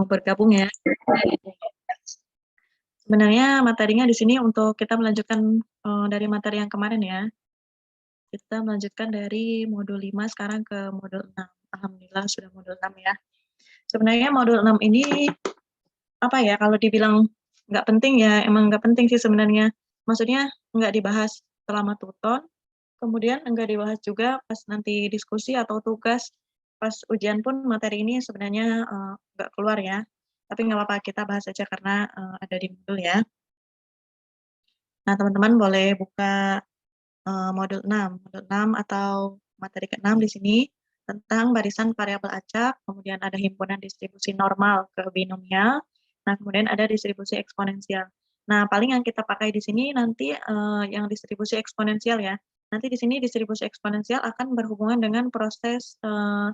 mau bergabung ya. Sebenarnya materinya di sini untuk kita melanjutkan dari materi yang kemarin ya. Kita melanjutkan dari modul 5 sekarang ke modul 6. Alhamdulillah sudah modul 6 ya. Sebenarnya modul 6 ini apa ya, kalau dibilang nggak penting ya, emang nggak penting sih sebenarnya. Maksudnya nggak dibahas selama tuton, kemudian nggak dibahas juga pas nanti diskusi atau tugas. Pas ujian pun materi ini sebenarnya nggak keluar ya. Tapi nggak apa-apa, kita bahas aja karena ada di modul ya. Nah, teman-teman boleh buka modul 6. Modul 6 atau materi ke-6 di sini tentang barisan variabel acak, kemudian ada himpunan distribusi normal ke binomial, nah kemudian ada distribusi eksponensial. Nah, paling yang kita pakai di sini nanti yang distribusi eksponensial ya. Nanti di sini distribusi eksponensial akan berhubungan dengan proses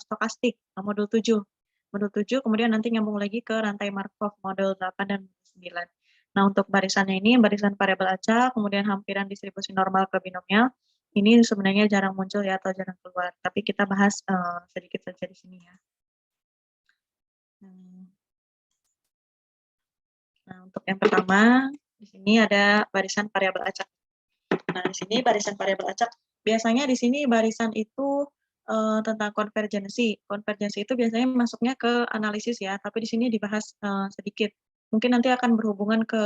stokastik, modul 7. Modul 7 kemudian nanti nyambung lagi ke rantai Markov modul 8 dan 9. Nah, untuk barisannya ini barisan variabel acak, kemudian hampiran distribusi normal ke binomial, ini sebenarnya jarang muncul ya atau jarang keluar, tapi kita bahas sedikit saja di sini ya. Nah, untuk yang pertama, di sini ada barisan variabel acak. Nah, di sini barisan variabel acak, biasanya di sini barisan itu tentang konvergensi. Konvergensi itu biasanya masuknya ke analisis ya, tapi di sini dibahas sedikit. Mungkin nanti akan berhubungan ke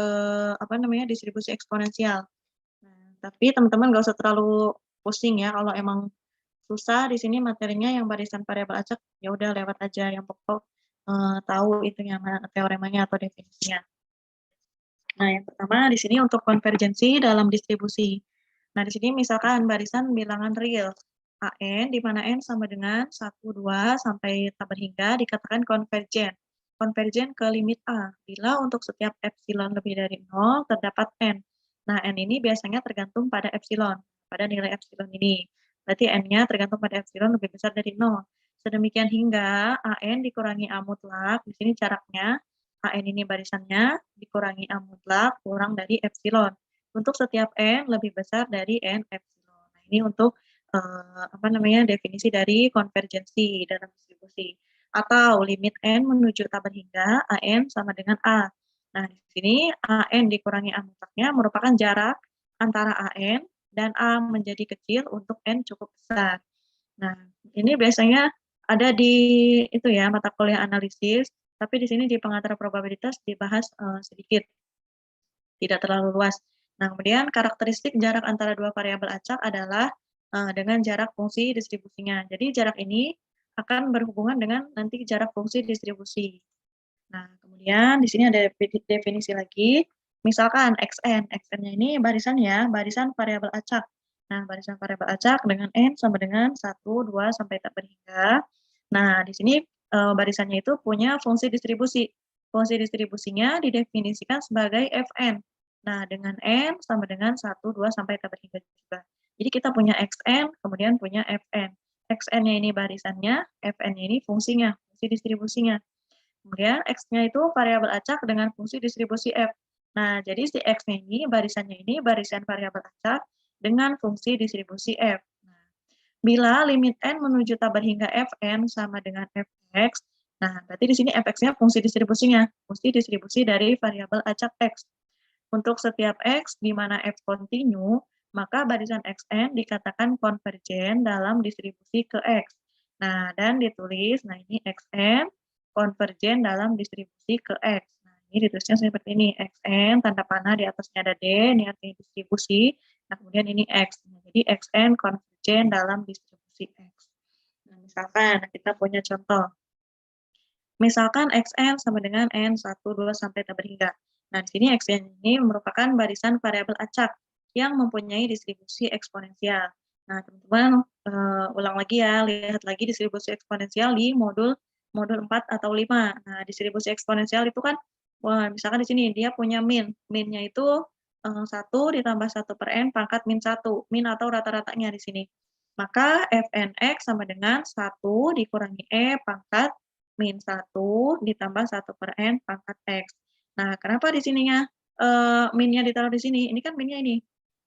distribusi eksponensial. Nah, tapi teman-teman nggak usah terlalu pusing ya kalau emang susah di sini materinya yang barisan variabel acak, ya udah lewat aja, yang pokok tahu itu yang teoremanya atau definisinya. Nah, yang pertama di sini untuk konvergensi dalam distribusi. Nah, di sini misalkan barisan bilangan real AN di mana N sama dengan 1, 2 sampai tak berhingga dikatakan konvergen. Konvergen ke limit A bila untuk setiap epsilon lebih dari 0 terdapat N. Nah, N ini biasanya tergantung pada epsilon, pada nilai epsilon ini. Berarti N-nya tergantung pada epsilon lebih besar dari 0. Sedemikian hingga AN dikurangi A mutlak, di sini jaraknya AN ini barisannya dikurangi A mutlak kurang dari epsilon. Untuk setiap N lebih besar dari N epsilon. Nah, ini untuk definisi dari konvergensi dalam distribusi. Atau limit N menuju tak berhingga AN sama dengan A. Nah, di sini AN dikurangi A mutlaknya merupakan jarak antara AN dan A menjadi kecil untuk N cukup besar. Nah, ini biasanya ada di itu ya, mata kuliah analisis, tapi di sini di pengantar probabilitas dibahas sedikit, tidak terlalu luas. Nah, kemudian karakteristik jarak antara dua variabel acak adalah dengan jarak fungsi distribusinya. Jadi jarak ini akan berhubungan dengan nanti jarak fungsi distribusi. Nah, kemudian di sini ada definisi lagi. Misalkan xn, xn-nya ini barisan ya, barisan variabel acak. Nah, barisan variabel acak dengan n sama dengan 1, 2 sampai tak berhingga. Nah, di sini barisannya itu punya fungsi distribusi. Fungsi distribusinya didefinisikan sebagai fn. Nah, dengan n sama dengan 1, 2 sampai tak berhingga juga. Jadi kita punya xn, kemudian punya fn. Xn-nya ini barisannya, fn-nya ini fungsinya, fungsi distribusinya. Kemudian X-nya itu variabel acak dengan fungsi distribusi F. Nah, jadi si X-nya ini, barisannya ini barisan variabel acak dengan fungsi distribusi F. Nah, bila limit N menuju tabel hingga Fn sama dengan Fx, nah berarti di sini Fx-nya fungsi distribusinya, fungsi distribusi dari variabel acak X. Untuk setiap X di mana F kontinu, maka barisan Xn dikatakan konvergen dalam distribusi ke X. Nah, dan ditulis, nah ini Xn konvergen dalam distribusi ke X. Nah, ini ditulisnya seperti ini, Xn, tanda panah di atasnya ada D, ini artinya distribusi, nah kemudian ini X. Nah, jadi Xn konvergen dalam distribusi X. Nah, misalkan kita punya contoh. Misalkan Xn sama dengan N 1, 2, sampai tak berhingga. Nah, di sini Xn ini merupakan barisan variabel acak yang mempunyai distribusi eksponensial. Nah, teman-teman ulang lagi ya, lihat lagi distribusi eksponensial di modul 4 atau 5. Nah, distribusi eksponensial itu kan, misalkan di sini dia punya min. Minnya itu 1 ditambah 1 per N pangkat min 1. Min atau rata-ratanya di sini. Maka Fnx sama dengan 1 dikurangi E pangkat min 1 ditambah 1 per N pangkat X. Nah, kenapa di sininya minnya ditaruh di sini? Ini kan minnya ini.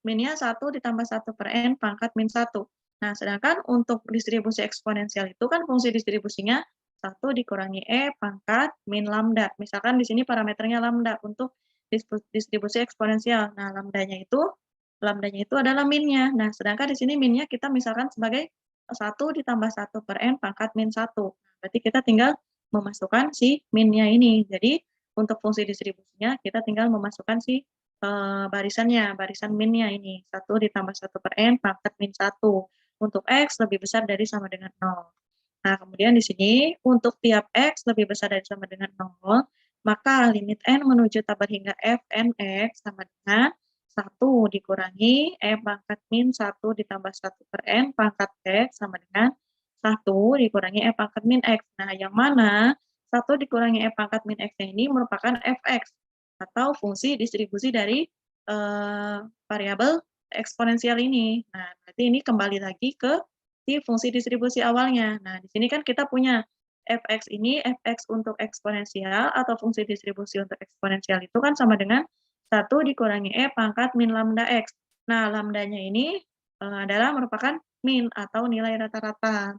Minnya 1 ditambah 1 per N pangkat min 1. Nah, sedangkan untuk distribusi eksponensial itu kan fungsi distribusinya 1 dikurangi E pangkat min lambda. Misalkan di sini parameternya lambda untuk distribusi eksponensial. Nah, lambdanya itu adalah minnya. Nah, sedangkan di sini minnya kita misalkan sebagai 1 ditambah 1 per N pangkat min 1. Berarti kita tinggal memasukkan si minnya ini. Jadi, untuk fungsi distribusinya kita tinggal memasukkan si barisannya, barisan minnya ini. 1 ditambah 1 per N pangkat min 1. Untuk X lebih besar dari sama dengan 0. Nah, kemudian di sini untuk tiap X lebih besar dari sama dengan 0, maka limit N menuju tabel hingga Fn X sama dengan 1 dikurangi E pangkat min 1 ditambah 1 per N pangkat X sama dengan 1 dikurangi E pangkat min X. Nah, yang mana 1 dikurangi E pangkat min X-nya ini merupakan Fx atau fungsi distribusi dari variabel eksponensial ini. Nah, berarti ini kembali lagi ke si fungsi distribusi awalnya. Nah, di sini kan kita punya Fx ini, Fx untuk eksponensial atau fungsi distribusi untuk eksponensial itu kan sama dengan 1 dikurangi E pangkat min lambda X. Nah, lambdanya ini adalah merupakan min atau nilai rata-rata.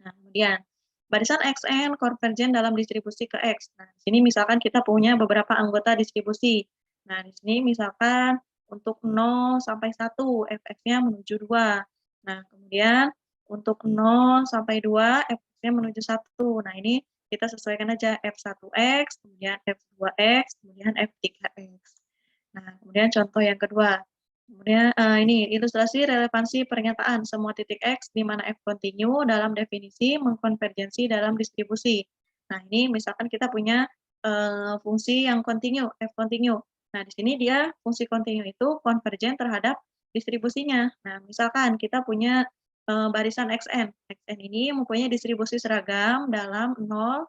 Nah, kemudian barisan Xn konvergen dalam distribusi ke X. Nah, di sini misalkan kita punya beberapa anggota distribusi. Nah, di sini misalkan untuk 0 sampai 1, Fx-nya menuju 2. Nah, kemudian untuk 0 sampai 2, Fx-nya menuju 1. Nah, ini kita sesuaikan aja F1X, kemudian F2X, kemudian F3X. Nah, kemudian contoh yang kedua. Kemudian ini ilustrasi relevansi pernyataan semua titik X di mana F kontinu dalam definisi mengkonvergensi dalam distribusi. Nah, ini misalkan kita punya fungsi yang kontinu, F kontinu. Nah, di sini dia fungsi kontinu itu konvergen terhadap distribusinya. Nah, misalkan kita punya barisan Xn. Xn ini mempunyai distribusi seragam dalam 0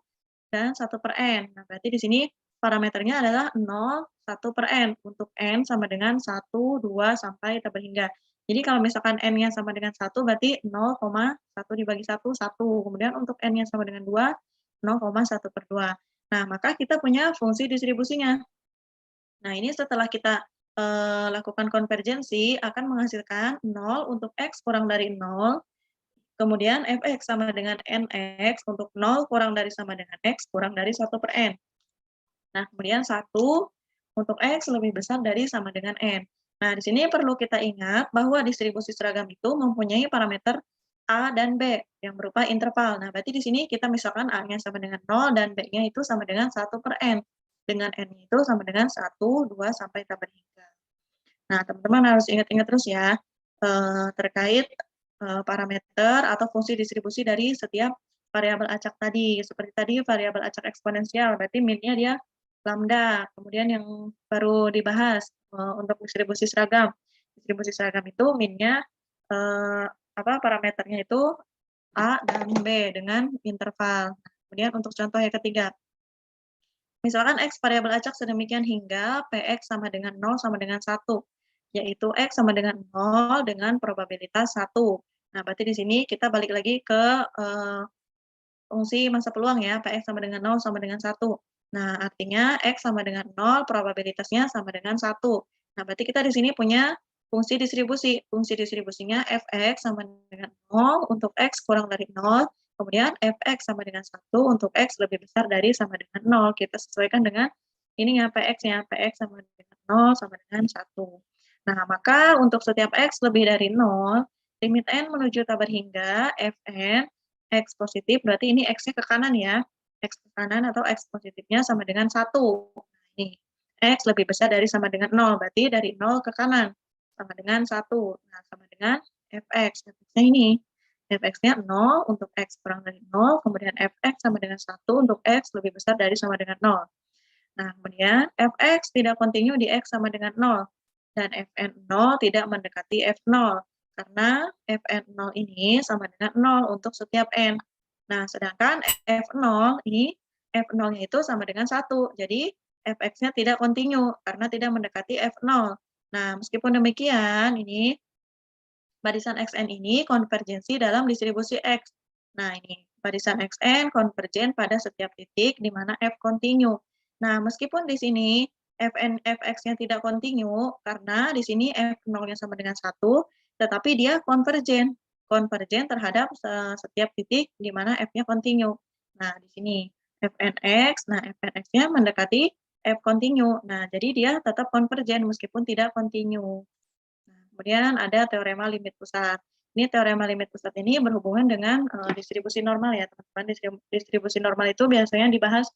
dan 1 per N. Nah, berarti di sini parameternya adalah 0, 1 per N. Untuk N sama dengan 1, 2, sampai tabel hingga. Jadi kalau misalkan N-nya sama dengan 1, berarti 0,1 dibagi 1, 1. Kemudian untuk N-nya sama dengan 2, 0,1 per 2. Nah, maka kita punya fungsi distribusinya. Nah, ini setelah kita lakukan konvergensi, akan menghasilkan 0 untuk X kurang dari 0, kemudian Fx sama dengan Nx untuk 0 kurang dari sama dengan X kurang dari 1 per N. Nah, kemudian 1 untuk X lebih besar dari sama dengan N. Nah, di sini perlu kita ingat bahwa distribusi seragam itu mempunyai parameter A dan B yang berupa interval. Nah, berarti di sini kita misalkan A-nya sama dengan 0 dan B-nya itu sama dengan 1 per N. Dengan N itu sama dengan 1, 2, sampai tabel hingga. Nah, teman-teman harus ingat-ingat terus ya, terkait parameter atau fungsi distribusi dari setiap variabel acak tadi. Seperti tadi variabel acak eksponensial, berarti min-nya dia lambda. Kemudian yang baru dibahas untuk distribusi seragam. Distribusi seragam itu min-nya parameternya itu A dan B dengan interval. Kemudian untuk contoh yang ketiga, misalkan X variabel acak sedemikian hingga Px sama dengan 0 sama dengan 1, yaitu X sama dengan 0 dengan probabilitas 1. Nah, berarti di sini kita balik lagi ke fungsi masa peluang ya, Px sama dengan 0 sama dengan 1. Nah, artinya X sama dengan 0, probabilitasnya sama dengan 1. Nah, berarti kita di sini punya fungsi distribusi. Fungsi distribusinya Fx sama dengan 0 untuk X kurang dari 0, kemudian Fx sama dengan 1 untuk X lebih besar dari sama dengan 0. Kita sesuaikan dengan ini ya Px-nya. Px sama dengan 0 sama dengan 1. Nah, maka untuk setiap X lebih dari 0, limit N menuju tabel hingga Fn X positif, berarti ini X-nya ke kanan ya. X ke kanan atau X positifnya sama dengan 1. Nah, ini. X lebih besar dari sama dengan 0, berarti dari 0 ke kanan. Sama dengan 1. Nah, sama dengan Fx. Fx-nya ini. Fx-nya 0 untuk X kurang dari 0, kemudian Fx sama dengan 1 untuk X lebih besar dari sama dengan 0. Nah, kemudian Fx tidak kontinu di X sama dengan 0. Dan Fn0 tidak mendekati F0. Karena Fn0 ini sama dengan 0 untuk setiap N. Nah, sedangkan F0 ini, F0-nya itu sama dengan 1. Jadi, Fx-nya tidak kontinu karena tidak mendekati F0. Nah, meskipun demikian, ini barisan Xn ini konvergensi dalam distribusi X. Nah, ini barisan Xn konvergen pada setiap titik di mana F kontinu. Nah, meskipun di sini Fx-nya tidak kontinu, karena di sini F0-nya sama dengan 1, tetapi dia konvergen terhadap setiap titik di mana F-nya kontinu. Nah, di sini fnx, nah fnx-nya mendekati f kontinu. Nah, jadi dia tetap konvergen meskipun tidak kontinu. Nah, kemudian ada teorema limit pusat. Ini teorema limit pusat ini berhubungan dengan distribusi normal ya, teman-teman. Distribusi normal itu biasanya dibahas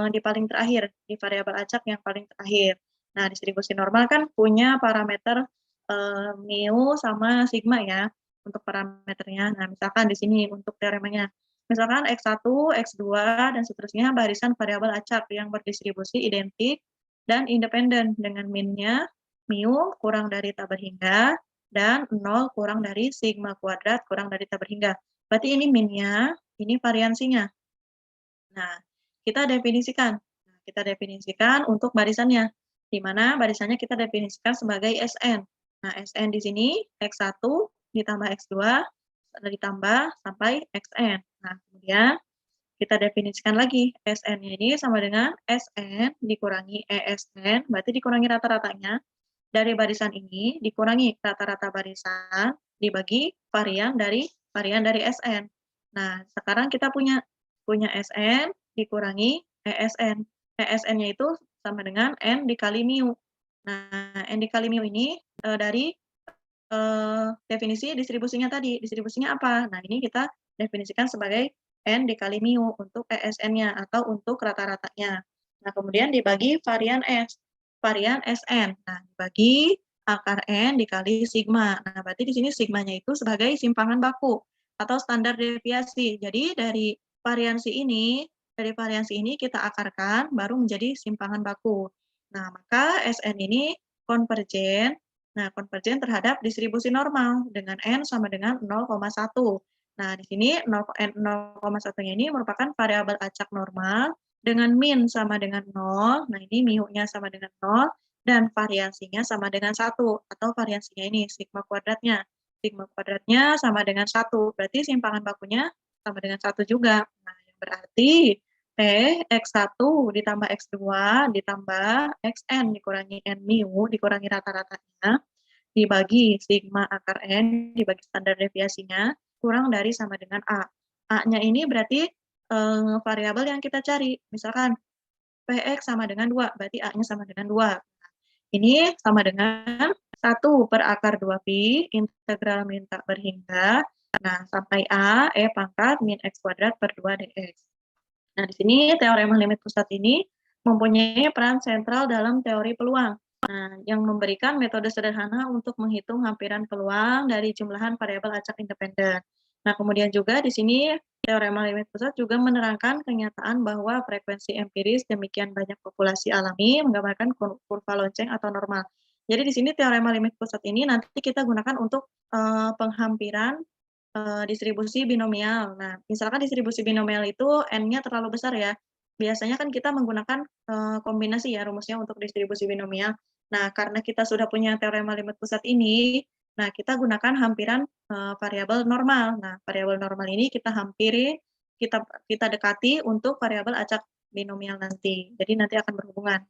di paling terakhir, di variabel acak yang paling terakhir. Nah, distribusi normal kan punya parameter mu sama sigma ya untuk parameternya. Nah, misalkan di sini untuk teoremanya. Misalkan X1, X2, dan seterusnya barisan variabel acak yang berdistribusi identik dan independen dengan min-nya mu kurang dari tak berhingga dan 0 kurang dari sigma kuadrat kurang dari tak berhingga. Berarti ini min-nya, ini variansinya. Nah, kita definisikan. Nah, kita definisikan untuk barisannya, di mana barisannya kita definisikan sebagai Sn. Nah, Sn di sini X1 ditambah X2 ditambah sampai Xn. Nah, kemudian kita definisikan lagi, Sn-nya ini sama dengan Sn dikurangi Esn, berarti dikurangi rata-ratanya, dari barisan ini dikurangi rata-rata barisan dibagi varian dari Sn. Nah, sekarang kita punya Sn dikurangi Esn. Esn-nya itu sama dengan n dikali mu. Nah, n dikali mu ini dari definisi distribusinya tadi. Distribusinya apa? Nah, ini kita definisikan sebagai n dikali mu untuk Esn-nya atau untuk rata-ratanya. Nah, kemudian dibagi varian Sn. Nah, dibagi akar n dikali sigma. Nah, berarti di sini sigmanya itu sebagai simpangan baku atau standar deviasi. Jadi dari variansi ini kita akarkan baru menjadi simpangan baku. Nah, maka Sn ini konvergen. Nah, konvergen terhadap distribusi normal dengan n sama dengan 0,1. Nah, di sini 0,1-nya ini merupakan variabel acak normal dengan min sama dengan 0. Nah, ini mu-nya sama dengan 0 dan variansinya sama dengan 1 atau variansinya ini sigma kuadratnya. Sigma kuadratnya sama dengan 1. Berarti simpangan bakunya sama dengan 1 juga. Nah, yang berarti T X1 ditambah X2 ditambah Xn dikurangi N mu dikurangi rata-ratanya dibagi sigma akar N dibagi standar deviasinya kurang dari sama dengan A. A-nya ini berarti variabel yang kita cari. Misalkan Px sama dengan 2, berarti A-nya sama dengan 2. Ini sama dengan 1 per akar 2pi integral min tak berhingga. Nah, sampai A, E pangkat min X kuadrat per 2 dx. Nah, di sini teorema limit pusat ini mempunyai peran sentral dalam teori peluang. Nah, yang memberikan metode sederhana untuk menghitung hampiran peluang dari jumlahan variabel acak independen. Nah, kemudian juga di sini teorema limit pusat juga menerangkan kenyataan bahwa frekuensi empiris demikian banyak populasi alami menggambarkan kurva lonceng atau normal. Jadi di sini teorema limit pusat ini nanti kita gunakan untuk penghampiran distribusi binomial. Nah, misalkan distribusi binomial itu n-nya terlalu besar ya. Biasanya kan kita menggunakan kombinasi ya rumusnya untuk distribusi binomial. Nah, karena kita sudah punya teorema limit pusat ini, nah kita gunakan hampiran variabel normal. Nah, variabel normal ini kita hampiri, kita dekati untuk variabel acak binomial nanti. Jadi nanti akan berhubungan.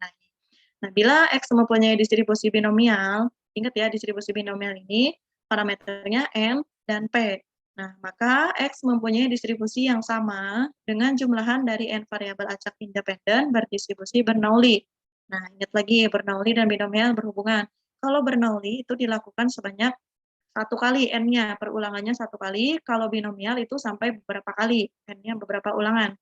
Nah, bila X mempunyai distribusi binomial, ingat ya distribusi binomial ini parameternya N dan P. Nah, maka X mempunyai distribusi yang sama dengan jumlahan dari N variabel acak independen berdistribusi Bernoulli. Nah, ingat lagi Bernoulli dan binomial berhubungan. Kalau Bernoulli itu dilakukan sebanyak 1 kali N-nya, perulangannya 1 kali. Kalau binomial itu sampai beberapa kali, N-nya beberapa ulangan.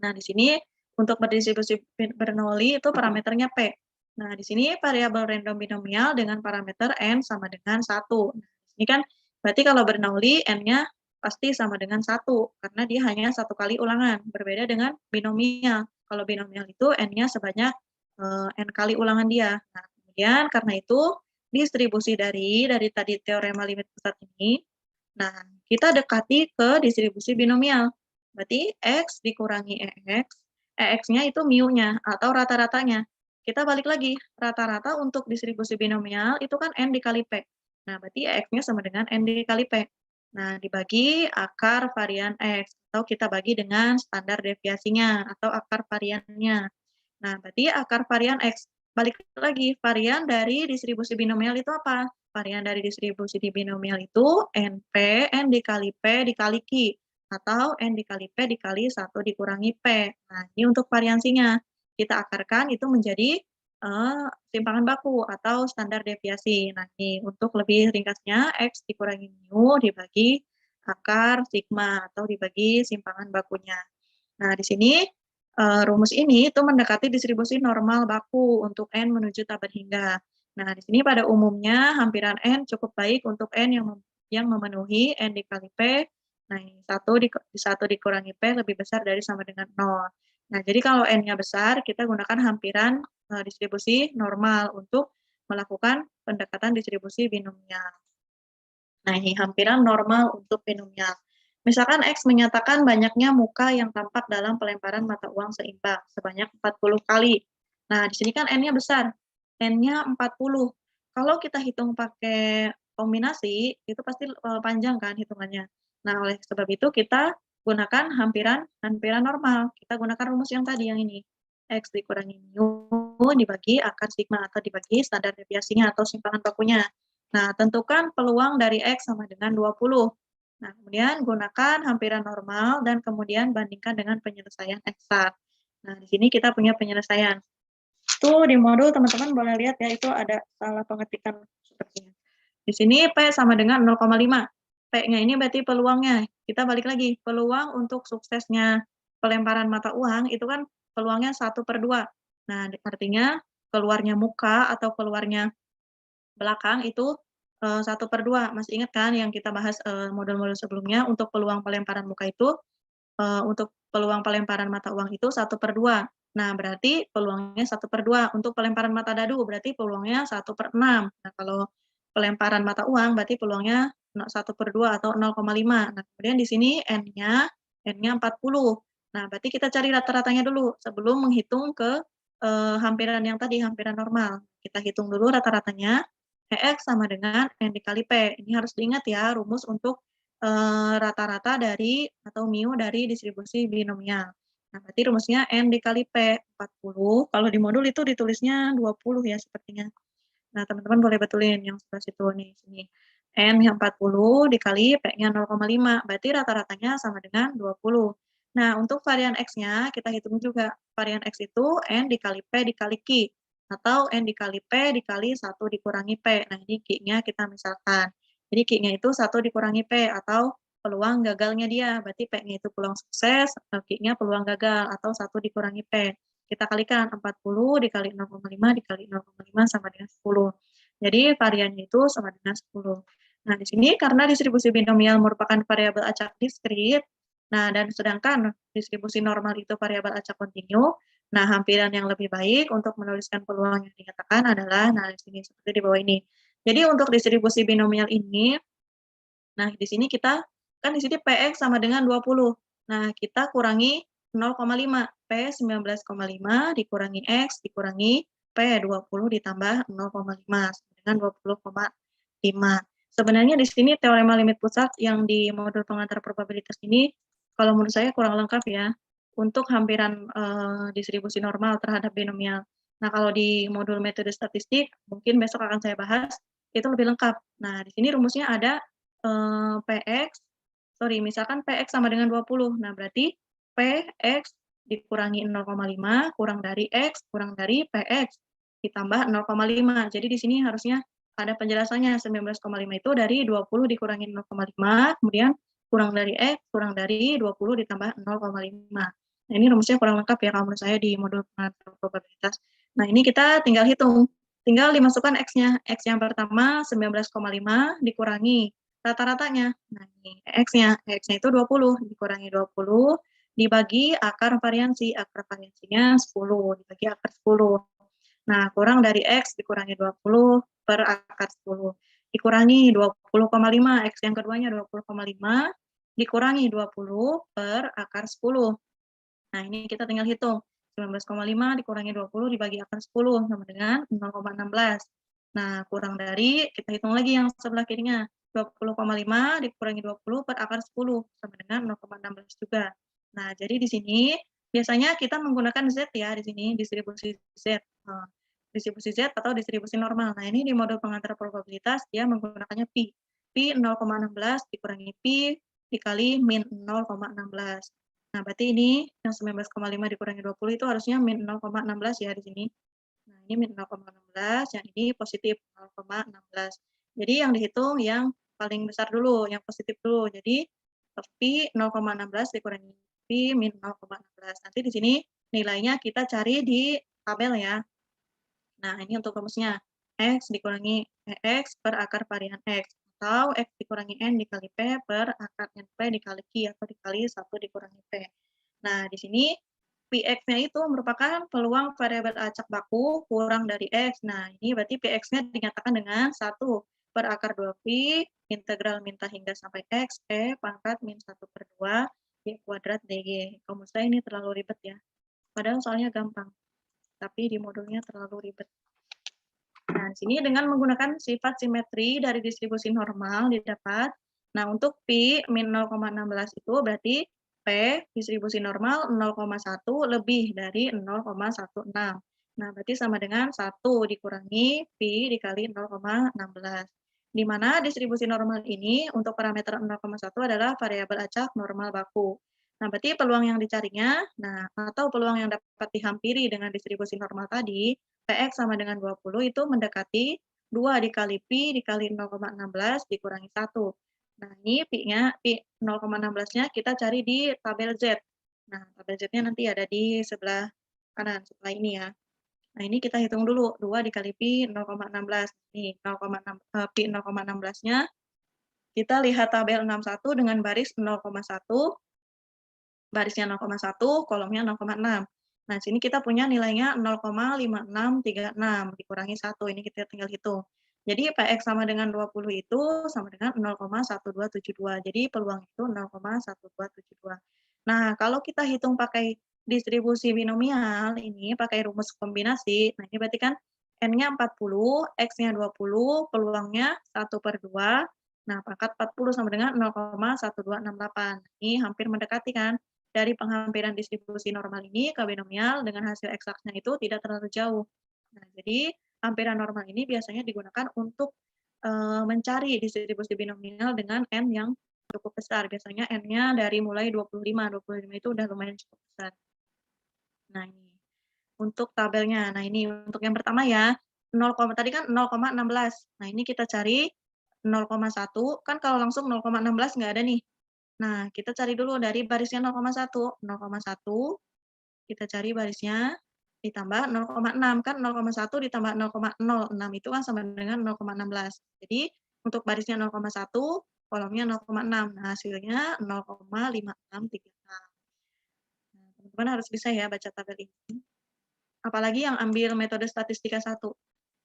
Nah, di sini untuk berdistribusi Bernoulli itu parameternya P. Nah, di sini variabel random binomial dengan parameter N sama dengan 1. Nah, ini kan berarti kalau Bernoulli N-nya pasti sama dengan 1, karena dia hanya 1 kali ulangan, berbeda dengan binomial. Kalau binomial itu N-nya sebanyak N kali ulangan dia. Nah, kemudian karena itu distribusi dari tadi teorema limit pusat ini, nah kita dekati ke distribusi binomial. Berarti X dikurangi EX-nya itu mu-nya atau rata-ratanya. Kita balik lagi, rata-rata untuk distribusi binomial itu kan N dikali P. Nah, berarti EX-nya sama dengan N dikali P. Nah, dibagi akar varian X, atau kita bagi dengan standar deviasinya, atau akar variannya. Nah, berarti akar varian X. Balik lagi, varian dari distribusi binomial itu apa? Varian dari distribusi di binomial itu NP, N dikali P dikali Q. atau N dikali P dikali 1 dikurangi P. Nah, ini untuk variansinya. Kita akarkan itu menjadi simpangan baku atau standar deviasi. Nah, ini untuk lebih ringkasnya, X dikurangi mu dibagi akar sigma atau dibagi simpangan bakunya. Nah, di sini rumus ini itu mendekati distribusi normal baku untuk N menuju tabel hingga. Nah, di sini pada umumnya hampiran N cukup baik untuk N yang memenuhi N dikali P. Nah, ini 1 dikurangi P lebih besar dari sama dengan 0. Nah, jadi kalau N-nya besar, kita gunakan hampiran distribusi normal untuk melakukan pendekatan distribusi binomial. Nah, ini hampiran normal untuk binomial. Misalkan X menyatakan banyaknya muka yang tampak dalam pelemparan mata uang seimbang sebanyak 40 kali. Nah, di sini kan N-nya besar, N-nya 40. Kalau kita hitung pakai kombinasi, itu pasti panjang kan hitungannya. Nah, oleh sebab itu kita gunakan hampiran normal. Kita gunakan rumus yang tadi, yang ini. X dikurangi mu dibagi akar sigma atau dibagi standar deviasinya atau simpangan bakunya. Nah, tentukan peluang dari X sama dengan 20. Nah, kemudian gunakan hampiran normal dan kemudian bandingkan dengan penyelesaian eksak. Nah, di sini kita punya penyelesaian. Tuh di modul teman-teman boleh lihat ya, itu ada salah pengetikan sepertinya. Di sini P sama dengan 0,5. P-nya ini berarti peluangnya. Kita balik lagi, peluang untuk suksesnya pelemparan mata uang itu kan peluangnya 1/2. Nah, artinya keluarnya muka atau keluarnya belakang itu 1/2. Masih ingat kan yang kita bahas modul-modul sebelumnya, untuk peluang pelemparan muka itu, untuk peluang pelemparan mata uang itu 1/2. Nah, berarti peluangnya 1/2. Untuk pelemparan mata dadu berarti peluangnya 1/6. Nah, kalau pelemparan mata uang berarti peluangnya 1/2 atau 0,5. Nah, kemudian di sini N-nya 40. Nah, berarti kita cari rata-ratanya dulu sebelum menghitung ke hampiran yang tadi, hampiran normal. Kita hitung dulu rata-ratanya. X sama dengan N dikali P. Ini harus diingat ya, rumus untuk rata-rata dari atau mu dari distribusi binomial. Nah, berarti rumusnya N dikali P, 40. Kalau di modul itu ditulisnya 20 ya sepertinya. Nah, teman-teman boleh betulin yang sebelah situ nih, sini. N yang 40 dikali P-nya 0,5, berarti rata-ratanya sama dengan 20. Nah, untuk varian X-nya kita hitung juga. Varian X itu N dikali P dikali Q, atau N dikali P dikali 1 dikurangi P. Nah, ini Q-nya kita misalkan. Jadi Q-nya itu 1 dikurangi P, atau peluang gagalnya dia. Berarti P-nya itu peluang sukses, Q-nya peluang gagal, atau 1 dikurangi P. Kita kalikan 40 dikali 0,5 dikali 0,5 sama dengan 10. Jadi variannya itu sama dengan 10. Nah, di sini karena distribusi binomial merupakan variabel acak diskrit, nah dan sedangkan distribusi normal itu variabel acak kontinu, nah hampiran yang lebih baik untuk menuliskan peluang yang dinyatakan adalah, nah di sini seperti di bawah ini. Jadi untuk distribusi binomial ini, nah di sini kita, kan di sini PX sama dengan 20. Nah, kita kurangi 0,5. P 19,5 dikurangi X dikurangi P 20 ditambah 0,5 dengan 20,5. Sebenarnya di sini teorema limit pusat yang di modul pengantar probabilitas ini, kalau menurut saya kurang lengkap ya, untuk hampiran distribusi normal terhadap binomial. Nah, kalau di modul metode statistik, mungkin besok akan saya bahas, itu lebih lengkap. Nah, di sini rumusnya ada misalkan PX sama dengan 20. Nah, berarti PX dikurangi 0,5 kurang dari X kurang dari PX ditambah 0,5. Jadi di sini harusnya ada penjelasannya. 19,5 itu dari 20 dikurangi 0,5, kemudian kurang dari X kurang dari 20 ditambah 0,5. Nah, ini rumusnya kurang lengkap ya kalau menurut saya di modul pengatur probabilitas. Nah, ini kita tinggal hitung. Tinggal dimasukkan X-nya. X yang pertama 19,5 dikurangi rata-ratanya. Nah, ini X-nya itu 20, dikurangi 20, dibagi akar variansi. Akar variansinya 10, dibagi akar 10. Nah, kurang dari X dikurangi 20 per akar 10. Dikurangi 20,5, X yang keduanya 20,5, dikurangi 20 per akar 10. Nah, ini kita tinggal hitung. 19,5 dikurangi 20 dibagi akar 10 sama dengan 0,16. Nah, kurang dari, kita hitung lagi yang sebelah kirinya. 20,5 dikurangi 20 per akar 10 sama dengan 0,16 juga. Nah, jadi di sini biasanya kita menggunakan Z ya di sini, distribusi Z. Distribusi Z atau distribusi normal. Nah, ini di modul pengantar probabilitas dia menggunakannya Pi. Pi 0,16 dikurangi Pi dikali min 0,16. Nah, berarti ini yang 19,5 dikurangi 20 itu harusnya min 0,16 ya di sini. Nah, ini min 0,16, yang ini positif 0,16. Jadi yang dihitung yang paling besar dulu, yang positif dulu. Jadi Pi 0,16 dikurangi Pi min 0,16. Nanti di sini nilainya kita cari di tabel ya. Nah, ini untuk rumusnya. X dikurangi X per akar varian X. Atau X dikurangi N dikali P per akar NP dikali Q atau dikali 1 dikurangi P. Nah, di sini Px-nya itu merupakan peluang variabel acak baku kurang dari X. Nah, ini berarti Px-nya dinyatakan dengan 1 per akar 2Pi, integral minta hingga sampai X, E pangkat min 1 per 2, Y kuadrat DG. Kalau menurut saya ini terlalu ribet ya. Padahal soalnya gampang, tapi di modulnya terlalu ribet. Nah, di sini dengan menggunakan sifat simetri dari distribusi normal didapat. Nah, untuk Pi min 0,16 itu berarti P distribusi normal 0,1 lebih dari 0,16. Nah, berarti sama dengan 1 dikurangi Pi dikali 0,16. Di mana distribusi normal ini untuk parameter 0,1 adalah variabel acak normal baku. Nah, berarti peluang yang dicarinya, atau peluang yang dapat dihampiri dengan distribusi normal tadi, Px sama dengan 20 itu mendekati 2 dikali Pi dikali 0,16 dikurangi 1. Nah, ini Pi-nya, Pi 0,16-nya kita cari di tabel Z. Nah, tabel Z-nya nanti ada di sebelah kanan, sebelah ini ya. Nah, ini kita hitung dulu, 2 dikali Pi 0,16. Nih, Pi 0,16-nya, kita lihat tabel 61 dengan baris 0,1, barisnya 0,1, kolomnya 0,6. Nah, sini kita punya nilainya 0,5636 dikurangi 1. Ini kita tinggal hitung. Jadi Px sama dengan 20 itu sama dengan 0,1272. Jadi peluang itu 0,1272. Nah, kalau kita hitung pakai distribusi binomial, ini pakai rumus kombinasi, nah ini berarti kan N-nya 40, X-nya 20, peluangnya 1 per 2. Nah, pangkat 40 sama dengan 0,1268. Ini hampir mendekati kan? Dari penghampiran distribusi normal ini ke binomial dengan hasil eksaknya itu tidak terlalu jauh. Nah, jadi hampiran normal ini biasanya digunakan untuk mencari distribusi binomial dengan N yang cukup besar. Biasanya N-nya dari mulai 25. 25 itu udah lumayan cukup besar. Nah, ini untuk tabelnya. Nah, ini untuk yang pertama ya, 0, tadi kan 0,16. Nah, ini kita cari 0,1, kan kalau langsung 0,16 nggak ada nih. Nah, kita cari dulu dari barisnya 0,1. 0,1, kita cari barisnya, ditambah 0,6. Kan 0,1 ditambah 0,06 itu kan sama dengan 0,16. Jadi, untuk barisnya 0,1, kolomnya 0,6. Nah, hasilnya 0,5636. Nah, teman-teman harus bisa ya baca tabel ini. Apalagi yang ambil metode statistika 1.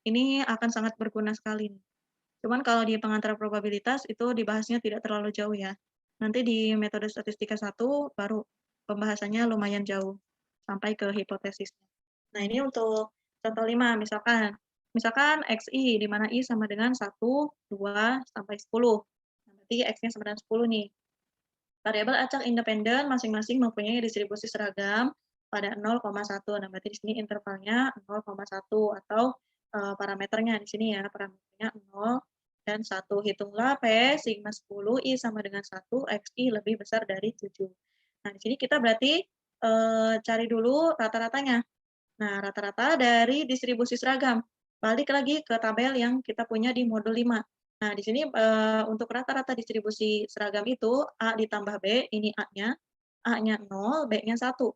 Ini akan sangat berguna sekali. Cuman kalau di pengantar probabilitas itu dibahasnya tidak terlalu jauh ya. Nanti di metode statistika 1 baru pembahasannya lumayan jauh sampai ke hipotesisnya. Nah, ini untuk contoh 5 misalkan XI di mana I sama dengan 1, 2 sampai 10. Nah, berarti X-nya sama dengan 10 nih. Variabel acak independen masing-masing mempunyai distribusi seragam pada 0,1. Nah, berarti di sini intervalnya 0,1 atau parameternya di sini ya, parameternya 0 dan 1. Hitunglah P sigma 10 I sama dengan 1, XI lebih besar dari 7. Nah, di sini kita berarti cari dulu rata-ratanya. Nah, rata-rata dari distribusi seragam. Balik lagi ke tabel yang kita punya di modul 5. Nah, di sini untuk rata-rata distribusi seragam itu A ditambah B, ini A-nya. A-nya 0, B-nya 1.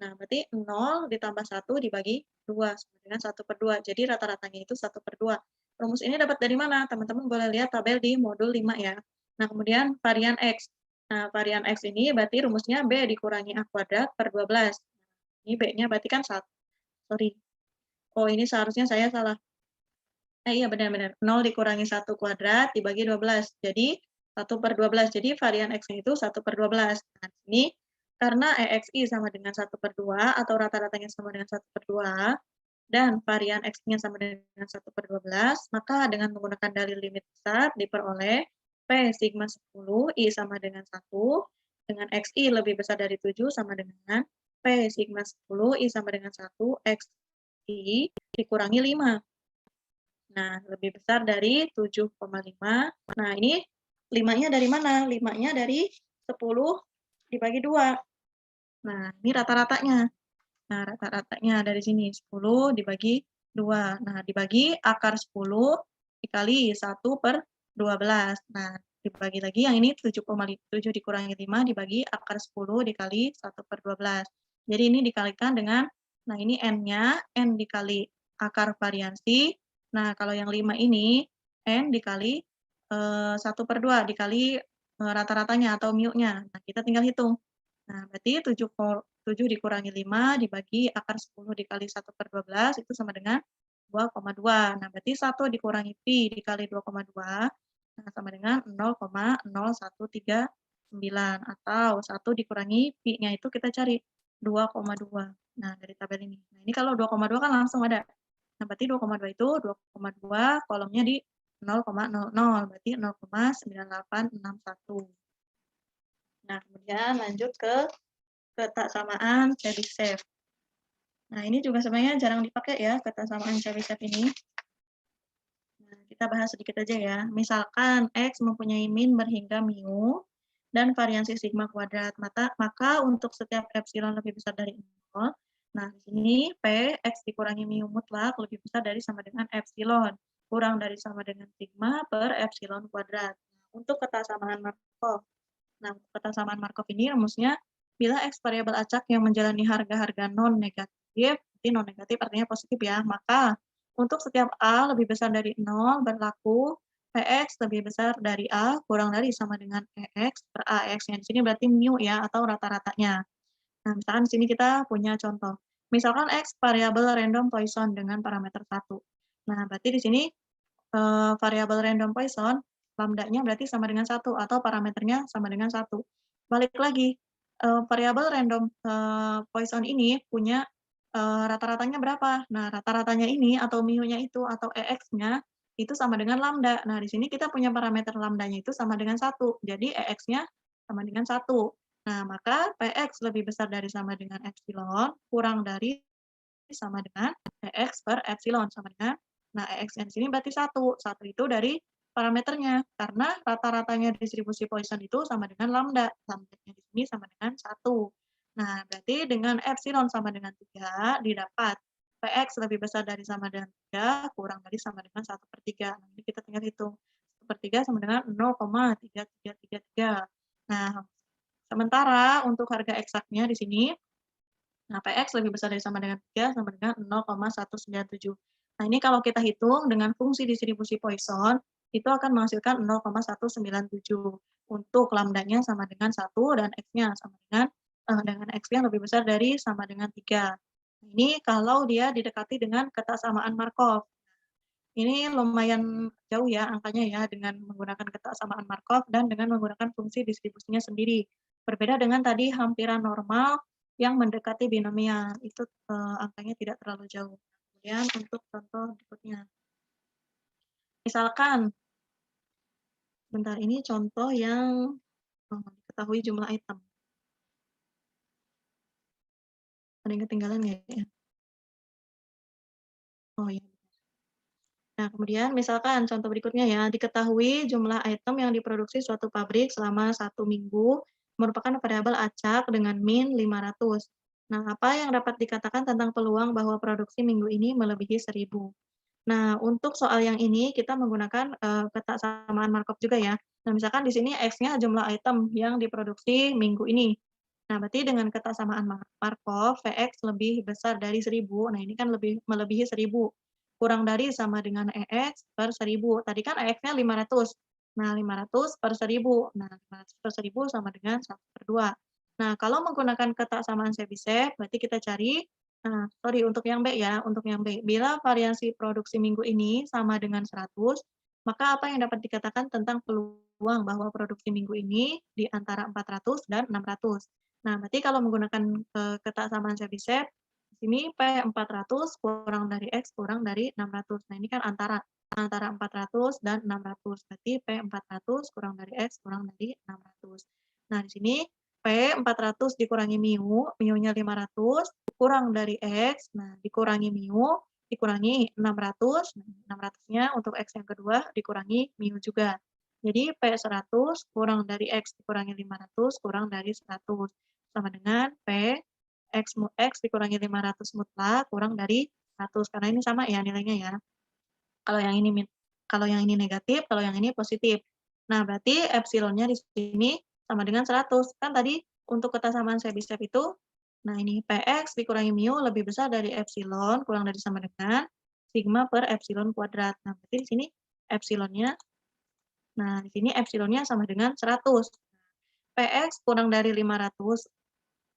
Nah, berarti 0 ditambah 1 dibagi 2, sama dengan 1 per 2. Jadi rata-ratanya itu 1 per 2. Rumus ini dapat dari mana? Teman-teman boleh lihat tabel di modul 5 ya. Nah, kemudian varian X. Nah, varian X ini berarti rumusnya B dikurangi A kuadrat per 12. Ini B-nya berarti kan 1. Sorry. Oh, ini seharusnya saya salah. Iya benar-benar. 0 dikurangi 1 kuadrat dibagi 12. Jadi 1 per 12. Jadi varian X-nya itu 1 per 12. Nah, ini karena EXI sama dengan 1 per 2 atau rata-ratanya sama dengan 1 per 2 dan varian X-nya sama dengan 1 per 12, maka dengan menggunakan dalil limit besar diperoleh P sigma 10 I sama dengan 1 dengan XI lebih besar dari 7 sama dengan P sigma 10 I sama dengan 1 XI dikurangi 5. Nah, lebih besar dari 7,5. Nah, ini 5-nya dari mana? 5-nya dari 10 dibagi 2. Nah, ini rata-ratanya. Nah, rata-ratanya dari sini 10 dibagi 2. Nah, dibagi akar 10 dikali 1/12. Nah, dibagi lagi yang ini 7,7 dikurangi 5 dibagi akar 10 dikali 1/12. Jadi ini dikalikan dengan, nah ini N-nya, N dikali akar variansi. Nah, kalau yang 5 ini, N dikali 1/2 dikali rata-ratanya atau mu-nya. Nah, kita tinggal hitung. Nah, berarti 7 dikurangi 5 dibagi akar 10 dikali 1/12 itu sama dengan 2,2. Nah, berarti 1 dikurangi pi dikali 2,2, nah sama dengan 0,0139 atau 1 dikurangi pi-nya itu kita cari 2,2. Nah, dari tabel ini. Nah, ini kalau 2,2 kan langsung ada. Nah, berarti 2,2 itu 2,2 kolomnya di 0,00, berarti 0,9861. Nah, kemudian lanjut ke ketaksamaan Chebyshev. Nah, ini juga sebenarnya jarang dipakai ya, ketaksamaan Chebyshev ini. Nah, kita bahas sedikit aja ya. Misalkan X mempunyai min berhingga mu dan variansi sigma kuadrat, maka untuk setiap epsilon lebih besar dari 0, nah di sini P, X dikurangi mu mutlak lebih besar dari sama dengan epsilon, kurang dari sama dengan sigma per epsilon kuadrat. Nah, untuk ketaksamaan Markov. Nah, ketaksamaan Markov ini rumusnya bila X variabel acak yang menjalani harga-harga non-negatif, berarti non-negatif artinya positif ya, maka untuk setiap A lebih besar dari 0 berlaku Px lebih besar dari A kurang dari sama dengan EX per AX. Yang di sini berarti mu ya, atau rata-ratanya. Nah, misalkan di sini kita punya contoh. Misalkan X variabel random Poisson dengan parameter 1. Nah, berarti di sini variabel random Poisson, lambda-nya berarti sama dengan 1 atau parameternya sama dengan 1. Balik lagi, variabel random Poisson ini punya rata-ratanya berapa? Nah, rata-ratanya ini atau mu-nya itu atau EX-nya itu sama dengan lambda. Nah, di sini kita punya parameter lambda-nya itu sama dengan 1. Jadi EX-nya sama dengan 1. Nah, maka Px lebih besar dari sama dengan epsilon kurang dari sama dengan EX per epsilon sama dengan, nah EX yang di sini berarti 1. 1 itu dari parameternya, karena rata-ratanya distribusi Poisson itu sama dengan lambda. Lambda-nya di sini sama dengan 1. Nah, berarti dengan epsilon sama dengan 3 didapat Px lebih besar dari sama dengan 3 kurang dari sama dengan 1/3. Nah, ini kita tinggal hitung. 1/3 sama dengan 0,3333. Nah, sementara untuk harga eksaknya di sini, nah, Px lebih besar dari sama dengan 3 sama dengan 0,197. Nah, ini kalau kita hitung dengan fungsi distribusi Poisson, itu akan menghasilkan 0,197. Untuk lambdanya sama dengan 1 dan X-nya sama dengan X yang lebih besar dari sama dengan 3. Nah, ini kalau dia didekati dengan ketaksamaan Markov. Ini lumayan jauh ya angkanya ya dengan menggunakan ketaksamaan Markov dan dengan menggunakan fungsi distribusinya sendiri. Berbeda dengan tadi hampiran normal yang mendekati binomial, itu angkanya tidak terlalu jauh. Kemudian untuk contoh berikutnya. Misalkan, bentar ini contoh yang diketahui jumlah item. Ada yang ketinggalan nggak ya? Oh iya. Nah, kemudian misalkan contoh berikutnya ya, diketahui jumlah item yang diproduksi suatu pabrik selama 1 minggu merupakan variabel acak dengan min 500. Nah, apa yang dapat dikatakan tentang peluang bahwa produksi minggu ini melebihi 1000? Nah, untuk soal yang ini kita menggunakan ketaksamaan Markov juga ya. Nah, misalkan di sini X-nya jumlah item yang diproduksi minggu ini. Nah, berarti dengan ketaksamaan Markov, Vx lebih besar dari 1000. Nah, ini kan lebih melebihi 1000. Kurang dari sama dengan EX per 1000. Tadi kan EX-nya 500. Nah, 500 per 1000. Nah, 500 per 1000 sama dengan 1/2. Nah, kalau menggunakan ketaksamaan Chebyshev, berarti kita cari, nah, sorry untuk yang B ya, untuk yang B. Bila variansi produksi minggu ini sama dengan 100, maka apa yang dapat dikatakan tentang peluang bahwa produksi minggu ini di antara 400 dan 600? Nah, berarti kalau menggunakan ketaksamaan Chebyshev, di sini P400 kurang dari X kurang dari 600. Nah, ini kan antara 400 dan 600. Berarti P400 kurang dari X kurang dari 600. Nah, di sini P400 dikurangi mu-nya 500, kurang dari X, nah dikurangi mu, dikurangi 600, 600-nya untuk X yang kedua dikurangi mu juga. Jadi P100 kurang dari X dikurangi 500 kurang dari 100 sama dengan X dikurangi 500 mutlak kurang dari 100 karena ini sama ya nilainya ya. Kalau yang ini kalau yang ini negatif, kalau yang ini positif. Nah, berarti epsilonnya di sini sama dengan 100. Kan tadi untuk kesamaan step itu, nah ini Px dikurangi mu lebih besar dari epsilon kurang dari sama dengan sigma per epsilon kuadrat. Nah, berarti di sini epsilonnya, nah di sini epsilonnya sama dengan 100. Px kurang dari 500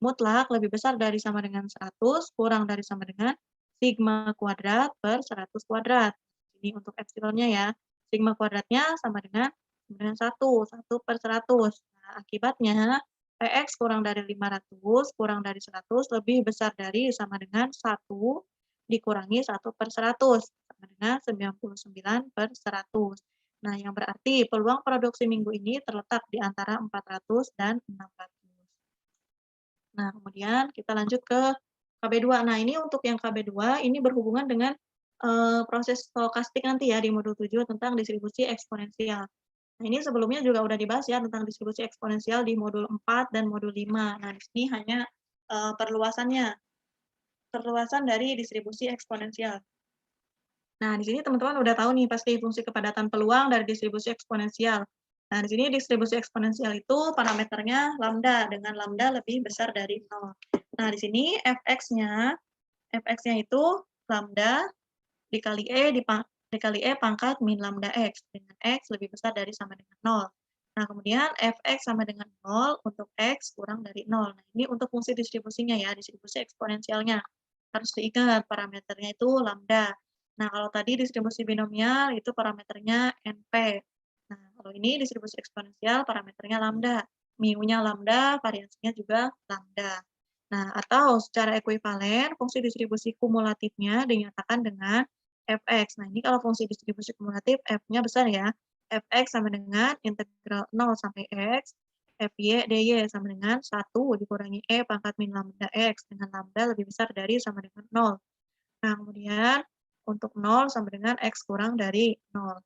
mutlak lebih besar dari sama dengan 100 kurang dari sama dengan sigma kuadrat per 100 kuadrat. Ini untuk epsilonnya ya. Sigma kuadratnya sama dengan 1, 1 per 100. Nah, akibatnya Px kurang dari 500 kurang dari 100 lebih besar dari sama dengan 1 dikurangi 1 per 100 sama dengan 99 per 100. Nah, yang berarti peluang produksi minggu ini terletak di antara 400 dan 600. Nah, kemudian kita lanjut ke KB2. Nah, ini untuk yang KB2 ini berhubungan dengan proses stokastik nanti ya di modul 7 tentang distribusi eksponensial. Nah, ini sebelumnya juga udah dibahas ya tentang distribusi eksponensial di modul 4 dan modul 5. Nah, di sini hanya perluasannya, perluasan dari distribusi eksponensial. Nah, di sini teman-teman udah tahu nih pasti fungsi kepadatan peluang dari distribusi eksponensial. Nah, di sini distribusi eksponensial itu parameternya lambda dengan lambda lebih besar dari 0. Nah, di sini fx-nya itu lambda dikali E pangkat min lambda x dengan x lebih besar dari sama dengan 0. Nah, kemudian fx sama dengan 0 untuk x kurang dari 0. Nah, ini untuk fungsi distribusinya ya, distribusi eksponensialnya. Harus diingat parameternya itu lambda. Nah, kalau tadi distribusi binomial itu parameternya NP. Nah, kalau ini distribusi eksponensial parameternya lambda. Mu-nya lambda, variansinya juga lambda. Nah, atau secara ekuivalen, fungsi distribusi kumulatifnya dinyatakan dengan fx. Nah, ini kalau fungsi distribusi kumulatif, f-nya besar ya. Fx sama dengan integral 0 sampai x, Fy dy sama dengan 1 dikurangi E pangkat min lambda X dengan lambda lebih besar dari sama dengan 0. Nah, kemudian untuk 0 sama dengan X kurang dari 0.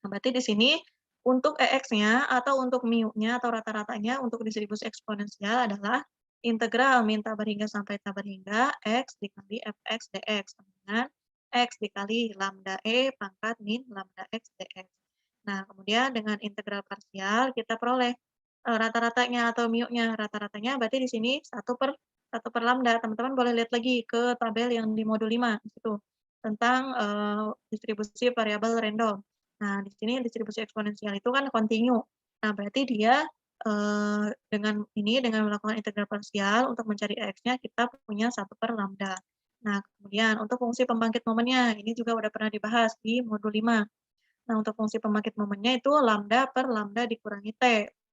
Nah, berarti di sini untuk EX-nya atau untuk mu-nya atau rata-ratanya untuk distribusi eksponensial adalah integral min tabar hingga sampai tabar hingga X dikali Fx dx sama dengan X dikali lambda E pangkat min lambda X dx. Nah, kemudian dengan integral parsial kita peroleh rata-ratanya atau mu-nya. Rata-ratanya berarti di sini 1 per lambda. Teman-teman boleh lihat lagi ke tabel yang di modul 5 di situ tentang distribusi variabel random. Nah, di sini distribusi eksponensial itu kan kontinu. Nah, berarti dia dengan melakukan integral parsial untuk mencari x-nya kita punya 1 per lambda. Nah, kemudian untuk fungsi pembangkit momennya ini juga udah pernah dibahas di modul 5. Nah, untuk fungsi pembangkit momennya itu lambda per lambda dikurangi T.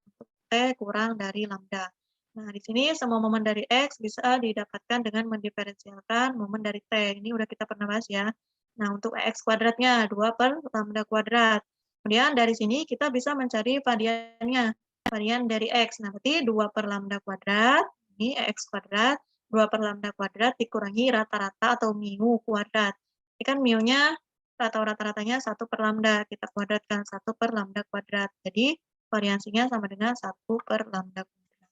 Untuk T kurang dari lambda. Nah, di sini semua momen dari X bisa didapatkan dengan mendiferensialkan momen dari T. Ini udah kita pernah bahas ya. Nah, untuk X kuadratnya 2 per lambda kuadrat. Kemudian dari sini kita bisa mencari variannya, varian dari X. Nah, berarti 2 per lambda kuadrat, ini X kuadrat, 2 per lambda kuadrat dikurangi rata-rata atau mu kuadrat. Ini kan mu-nya atau rata-ratanya 1 per lambda, kita kuadratkan 1 per lambda kuadrat. Jadi variansinya sama dengan 1 per lambda kuadrat.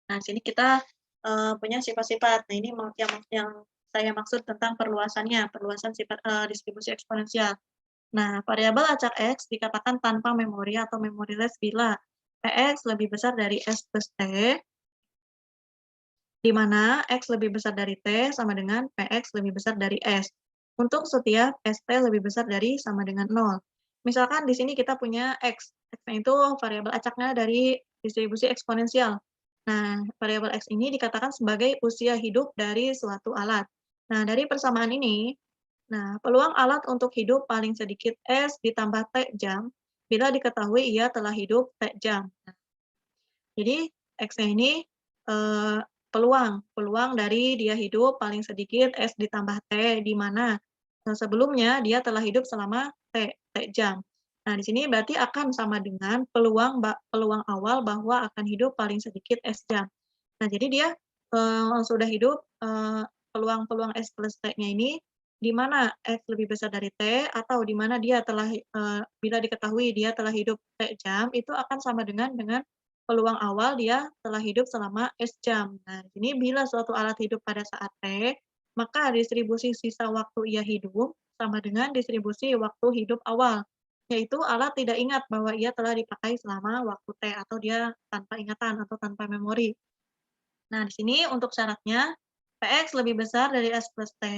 Nah, di sini kita punya sifat-sifat. Nah, ini yang saya maksud tentang perluasannya, perluasan sifat distribusi eksponensial. Nah, variabel acak X dikatakan tanpa memori atau memoryless bila Px lebih besar dari S plus T, di mana X lebih besar dari T sama dengan Px lebih besar dari S. Untuk setiap ST lebih besar dari sama dengan 0. Misalkan di sini kita punya X. X-nya itu variabel acaknya dari distribusi eksponensial. Nah, variabel X ini dikatakan sebagai usia hidup dari suatu alat. Nah, dari persamaan ini, nah, peluang alat untuk hidup paling sedikit S ditambah T jam bila diketahui ia telah hidup T jam. Nah, jadi X-nya ini eh, peluang dari dia hidup paling sedikit S ditambah T, di mana sebelumnya dia telah hidup selama T jam. Nah, di sini berarti akan sama dengan peluang awal bahwa akan hidup paling sedikit S jam. Nah, jadi dia sudah hidup peluang S plus T-nya ini di mana X lebih besar dari T atau di mana dia telah bila diketahui dia telah hidup T jam, itu akan sama dengan peluang awal dia telah hidup selama S jam. Nah, ini bila suatu alat hidup pada saat T, maka distribusi sisa waktu ia hidup sama dengan distribusi waktu hidup awal, yaitu alat tidak ingat bahwa ia telah dipakai selama waktu T atau dia tanpa ingatan atau tanpa memori. Nah, di sini untuk syaratnya, Px lebih besar dari S plus T,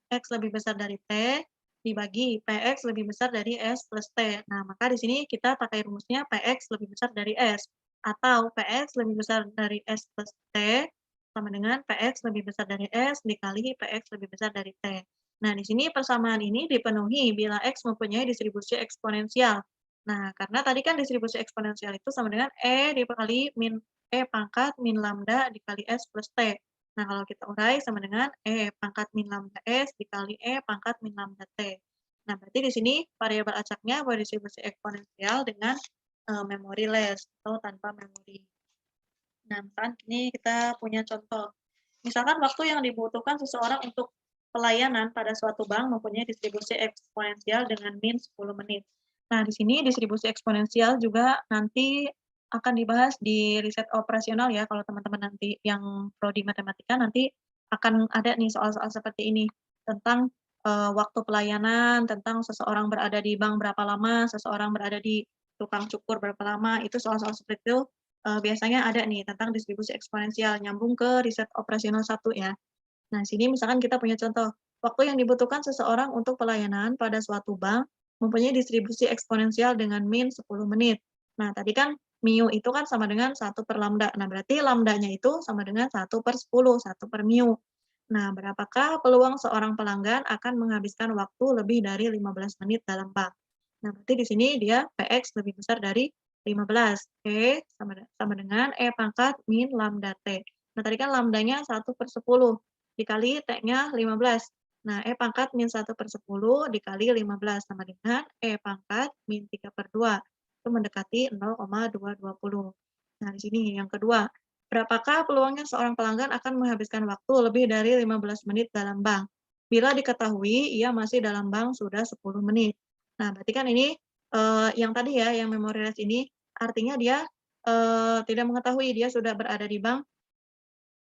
X lebih besar dari T, dibagi Px lebih besar dari S plus T. Nah, maka di sini kita pakai rumusnya Px lebih besar dari S, atau Px lebih besar dari S plus T, sama dengan Px lebih besar dari S dikali Px lebih besar dari T. Nah, di sini persamaan ini dipenuhi bila X mempunyai distribusi eksponensial. Nah, karena tadi kan distribusi eksponensial itu sama dengan E dikali min E pangkat min lambda dikali S plus T. Nah, kalau kita urai sama dengan E pangkat min lambda S dikali E pangkat min lambda T. Nah, berarti di sini variabel acaknya berdistribusi eksponensial dengan memori less atau tanpa memori. Nah, misalkan ini kita punya contoh. Misalkan waktu yang dibutuhkan seseorang untuk pelayanan pada suatu bank mempunyai distribusi eksponensial dengan min 10 menit. Nah, di sini distribusi eksponensial juga nanti akan dibahas di riset operasional ya, kalau teman-teman nanti yang prodi matematika nanti akan ada nih soal-soal seperti ini, tentang waktu pelayanan, tentang seseorang berada di bank berapa lama, seseorang berada di tukang cukur berapa lama, itu soal-soal seperti itu biasanya ada nih tentang distribusi eksponensial, nyambung ke riset operasional 1 ya. Nah, sini misalkan kita punya contoh, waktu yang dibutuhkan seseorang untuk pelayanan pada suatu bank mempunyai distribusi eksponensial dengan min 10 menit. Nah, tadi kan mu itu kan sama dengan 1/lambda. Nah, berarti lambdanya itu sama dengan 1/10, 1/mu. Nah, berapakah peluang seorang pelanggan akan menghabiskan waktu lebih dari 15 menit dalam bank? Nah, berarti di sini dia Px lebih besar dari 15. E sama dengan E pangkat min lambda T. Nah, tadi kan lambdanya 1/10 dikali T-nya 15. Nah, E pangkat min 1/10 dikali 15 sama dengan E pangkat min 3/2. Itu mendekati 0,220. Nah, di sini yang kedua, berapakah peluangnya seorang pelanggan akan menghabiskan waktu lebih dari 15 menit dalam bank? Bila diketahui ia masih dalam bank sudah 10 menit. Nah, berarti kan ini yang tadi ya, yang memory rest ini artinya dia tidak mengetahui dia sudah berada di bank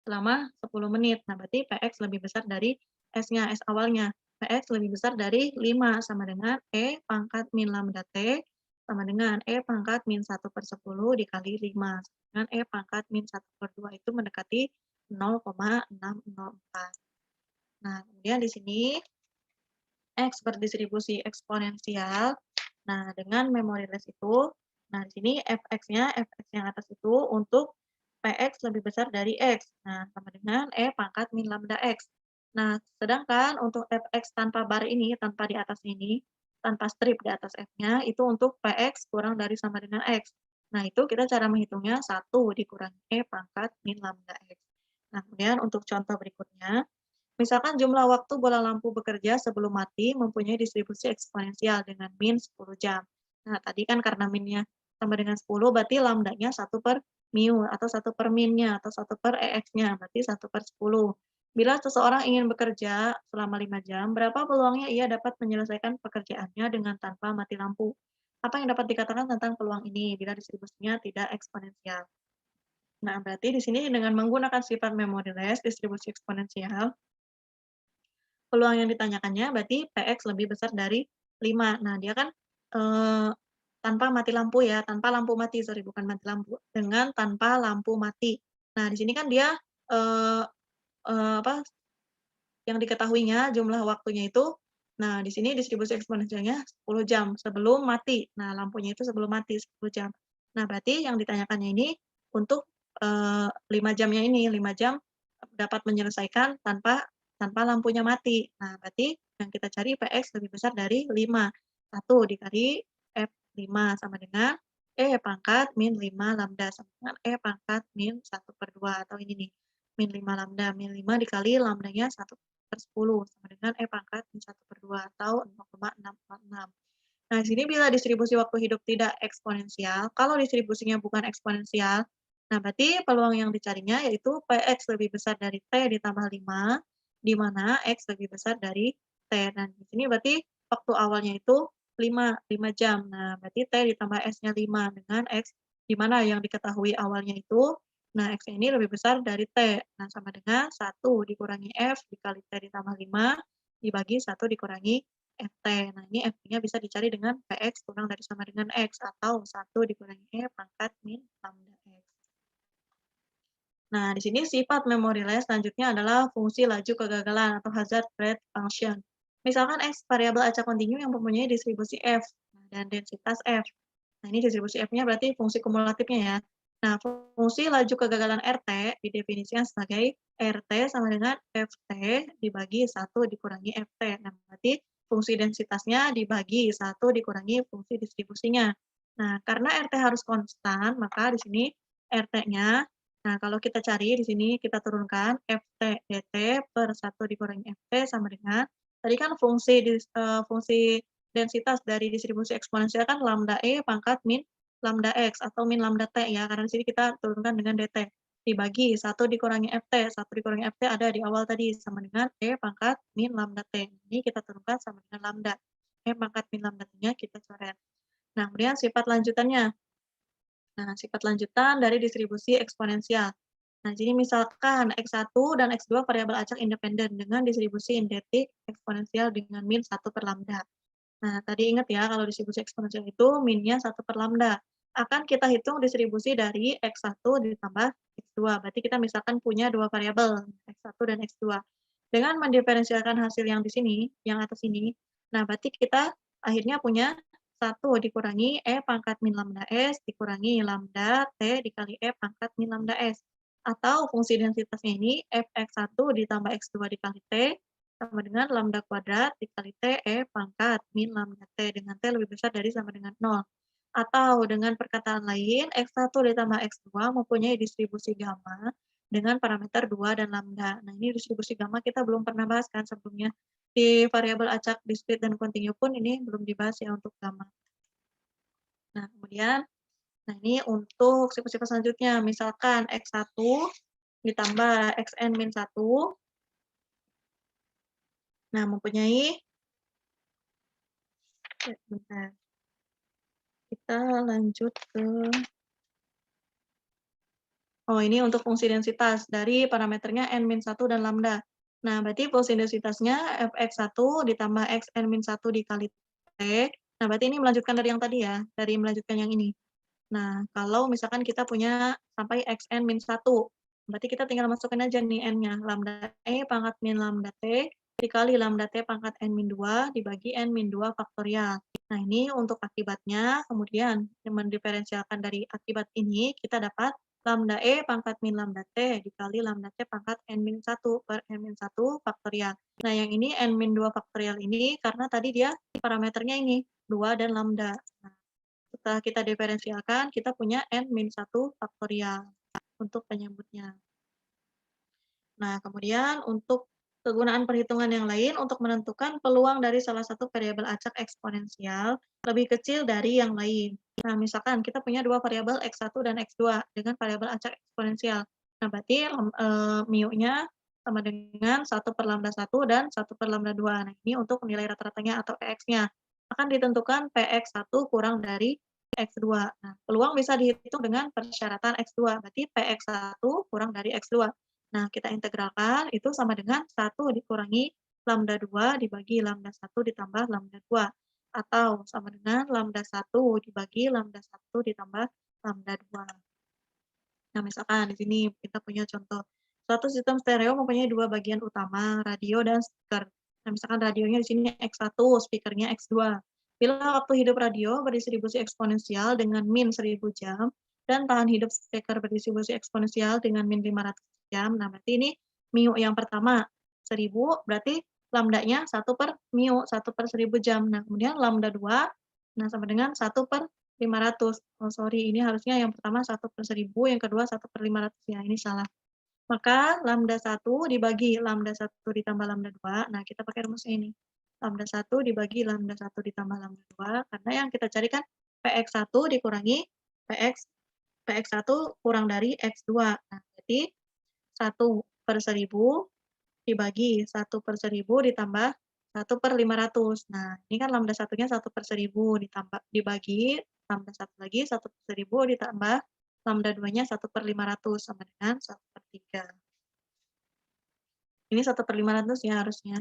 selama 10 menit. Nah, berarti Px lebih besar dari S-nya, S awalnya. Px lebih besar dari 5 sama dengan E pangkat min lambda T sama dengan E pangkat min 1/10 dikali 5 dengan E pangkat min 1/2 itu mendekati 0,604. Nah, kemudian di sini X berdistribusi eksponensial. Nah, dengan memori less itu, nah di sini fx-nya, fx yang atas itu untuk Px lebih besar dari X. Nah, sama dengan E pangkat min lambda X. Nah, sedangkan untuk fx tanpa bar ini, tanpa di atas ini, tanpa strip di atas F-nya, itu untuk Px kurang dari sama dengan X. Nah, itu kita cara menghitungnya 1 dikurangi E pangkat min lambda X. Nah, kemudian untuk contoh berikutnya, misalkan jumlah waktu bola lampu bekerja sebelum mati mempunyai distribusi eksponensial dengan min 10 jam. Nah, tadi kan karena minnya sama dengan 10, berarti lambdanya 1/mu atau 1/min-nya atau 1/ex-nya, berarti 1/10. Bila seseorang ingin bekerja selama 5 jam, berapa peluangnya ia dapat menyelesaikan pekerjaannya dengan tanpa mati lampu? Apa yang dapat dikatakan tentang peluang ini bila distribusinya tidak eksponensial? Nah, berarti di sini dengan menggunakan sifat memoryless distribusi eksponensial, peluang yang ditanyakannya berarti Px lebih besar dari 5. Nah, dia kan, eee, tanpa mati lampu ya, tanpa lampu mati, sorry, bukan mati lampu, dengan tanpa lampu mati. Nah, di sini kan dia, eee eee, apa, yang diketahuinya jumlah waktunya itu, nah di sini distribusi eksponensialnya 10 jam sebelum mati. Nah, lampunya itu sebelum mati 10 jam. Nah, berarti yang ditanyakannya ini untuk, 5 jamnya ini, 5 jam dapat menyelesaikan tanpa tanpa lampunya mati. Nah, berarti yang kita cari Px lebih besar dari 5. 1 dikali F5 sama dengan E pangkat min 5 lambda sama dengan E pangkat min 1/2 atau ini nih, min 5 lambda, min 5 dikali lambdanya 1/10 sama dengan E pangkat min 1/2 atau 0,646. Nah, di sini bila distribusi waktu hidup tidak eksponensial, kalau distribusinya bukan eksponensial, nah berarti peluang yang dicarinya yaitu Px lebih besar dari T ditambah 5, di mana X lebih besar dari T. Nah, di sini berarti waktu awalnya itu 5 jam. Nah, berarti T ditambah S-nya 5 dengan X, di mana yang diketahui awalnya itu, nah X ini lebih besar dari T. Nah, sama dengan 1 dikurangi F dikali T ditambah 5, dibagi 1 dikurangi FT. Nah, ini FT-nya bisa dicari dengan PX kurang dari sama dengan X, atau 1 dikurangi E pangkat min lambda X. Nah, di sini sifat memorialize selanjutnya adalah fungsi laju kegagalan atau hazard rate function. Misalkan X variabel acak kontinu yang mempunyai distribusi F dan densitas F. Nah, ini distribusi F-nya berarti fungsi kumulatifnya ya. Nah, fungsi laju kegagalan RT didefinisikan sebagai RT sama dengan FT dibagi 1 dikurangi FT. Nah, berarti fungsi densitasnya dibagi 1 dikurangi fungsi distribusinya. Nah, karena RT harus konstan, maka di sini RT-nya, nah kalau kita cari di sini kita turunkan FT dt per 1 dikurangi FT sama dengan, tadi kan fungsi densitas dari distribusi eksponensial kan lambda E pangkat min lambda X atau min lambda T ya, karena di sini kita turunkan dengan dt. Dibagi 1 dikurangi FT, 1 dikurangi FT ada di awal tadi, sama dengan E pangkat min lambda T. Ini kita turunkan sama dengan lambda. E pangkat min lambda T-nya kita coret. Nah, kemudian sifat lanjutannya. Nah, sifat lanjutan dari distribusi eksponensial. Nah, jadi misalkan X1 dan X2 variabel acak independen dengan distribusi identik eksponensial dengan min 1 per lambda. Nah, tadi ingat ya, kalau distribusi eksponensial itu minnya 1 per lambda. Akan kita hitung distribusi dari X1 ditambah X2. Berarti kita misalkan punya dua variabel, X1 dan X2. Dengan mendiferensialkan hasil yang di sini, yang atas ini, nah berarti kita akhirnya punya 1 dikurangi E pangkat min lambda S dikurangi lambda T dikali E pangkat min lambda S. Atau fungsi densitasnya ini Fx1 ditambah X2 dikali T sama dengan lambda kuadrat dikali T E pangkat min lambda T dengan T lebih besar dari sama dengan 0. Atau dengan perkataan lain, X1 ditambah X2 mempunyai distribusi gamma dengan parameter 2 dan lambda. Nah, ini distribusi gamma kita belum pernah bahas kan sebelumnya. Di variabel acak, discrete, dan kontinu pun ini belum dibahas ya untuk gamma. Nah, kemudian, nah ini untuk sifat-sifat selanjutnya. Misalkan X1 ditambah Xn-1, nah mempunyai, bentar, kita lanjut ke, oh ini untuk fungsi densitas dari parameternya n-1 dan lambda. Nah, berarti fungsi densitasnya fx1 ditambah xn-1 dikali t. Nah, berarti ini melanjutkan dari yang tadi ya, dari melanjutkan yang ini. Nah, kalau misalkan kita punya sampai xn-1, berarti kita tinggal masukin aja nih n-nya. Lambda e pangkat min lambda t dikali lambda t pangkat n-2 dibagi n-2 faktorial. Nah, ini untuk akibatnya, kemudian mendiferensialkan dari akibat ini, kita dapat lambda E pangkat min lambda T dikali lambda T pangkat N-1 per N-1 faktorial. Nah, yang ini N-2 faktorial ini karena tadi dia parameternya ini 2 dan lambda. Nah, setelah kita diferensialkan, kita punya N-1 faktorial untuk penyebutnya. Nah, kemudian untuk kegunaan perhitungan yang lain untuk menentukan peluang dari salah satu variabel acak eksponensial lebih kecil dari yang lain. Nah, misalkan kita punya dua variabel X1 dan X2 dengan variabel acak eksponensial. Nah, berarti mu-nya sama dengan 1 per lambda 1 dan 1 per lambda 2. Nah, ini untuk nilai rata-ratanya atau PX-nya. Akan ditentukan PX1 kurang dari X2. Nah, peluang bisa dihitung dengan persyaratan X2. Berarti PX1 kurang dari X2. Nah, kita integralkan itu sama dengan 1 dikurangi lambda 2 dibagi lambda 1 ditambah lambda 2. Atau sama dengan lambda 1 dibagi lambda 1 ditambah lambda 2. Nah, misalkan di sini kita punya contoh. Suatu sistem stereo mempunyai dua bagian utama, radio dan speaker. Nah, misalkan radionya di sini X1, speakernya X2. Bila waktu hidup radio berdistribusi eksponensial dengan min 1000 jam, dan tahan hidup speaker berdistribusi eksponensial dengan min 500 jam, nah berarti ini mu yang pertama 1000, berarti lambdanya 1 per mu, 1 per 1000 jam. Nah, kemudian lambda 2, nah sama dengan 1 per 500. Oh, sorry, ini harusnya yang pertama 1 per 1000, yang kedua 1 per 500 ya, ini salah. Maka lambda 1 dibagi lambda 1 ditambah lambda 2, nah kita pakai rumus ini. Lambda 1 dibagi lambda 1 ditambah lambda 2, karena yang kita cari kan PX1 dikurangi PX1 kurang dari X2. Nah, berarti 1 per 1000 dibagi 1 per 1000 ditambah 1/500. Nah, ini kan lambda satunya 1/1000 ditambah dibagi lambda satu lagi 1/1000 ditambah lambda 2-nya 1/500 sama dengan 1/3. Ini 1/500 ya harusnya.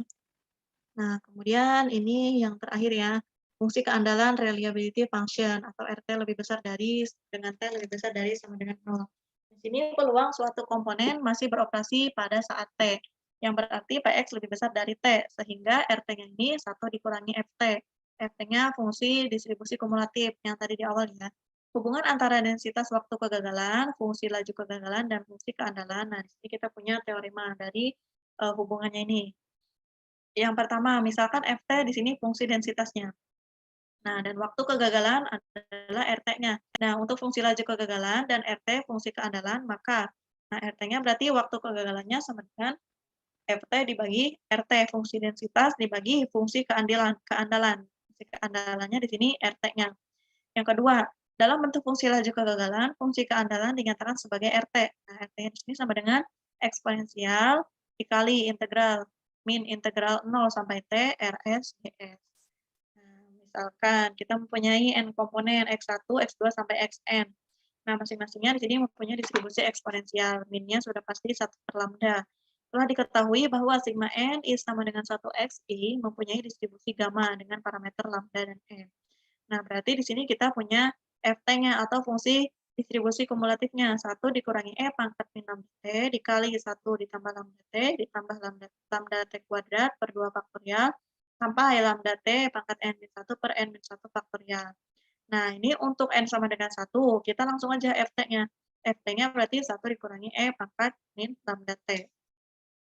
Nah, kemudian ini yang terakhir ya, fungsi keandalan reliability function atau RT lebih besar dari dengan T lebih besar dari sama dengan 0. Di sini peluang suatu komponen masih beroperasi pada saat T, yang berarti Px lebih besar dari T, sehingga RT-nya ini 1 dikurangi Ft. Ft-nya fungsi distribusi kumulatif yang tadi di awal ya. Hubungan antara densitas waktu kegagalan, fungsi laju kegagalan, dan fungsi keandalan. Nah, di sini kita punya teorema dari hubungannya ini. Yang pertama, misalkan Ft di sini fungsi densitasnya. Nah, dan waktu kegagalan adalah RT-nya. Nah, untuk fungsi laju kegagalan dan RT fungsi keandalan, maka RT-nya berarti waktu kegagalannya sama dengan Ft dibagi RT, fungsi densitas dibagi fungsi keandalan. Fungsi keandalannya di sini RT-nya. Yang kedua, dalam bentuk fungsi laju kegagalan, fungsi keandalan dinyatakan sebagai RT. Nah, RT-nya di sini sama dengan eksponensial dikali integral min integral 0 sampai T Rs ds. Nah, misalkan kita mempunyai n komponen x1, x2 sampai xn. Nah, masing-masingnya di sini mempunyai distribusi eksponensial. Minnya sudah pasti 1/lambda. Telah diketahui bahwa sigma n is sama dengan 1xi mempunyai distribusi gamma dengan parameter lambda dan n. Nah, berarti di sini kita punya Ft-nya atau fungsi distribusi kumulatifnya. 1 dikurangi E pangkat min lambda T dikali 1 ditambah lambda T ditambah lambda T kuadrat per 2 faktorial sampai lambda T pangkat N min 1 per N min 1 faktorial. Nah, ini untuk N sama dengan 1, kita langsung aja Ft-nya. Ft-nya berarti 1 dikurangi E pangkat min lambda T.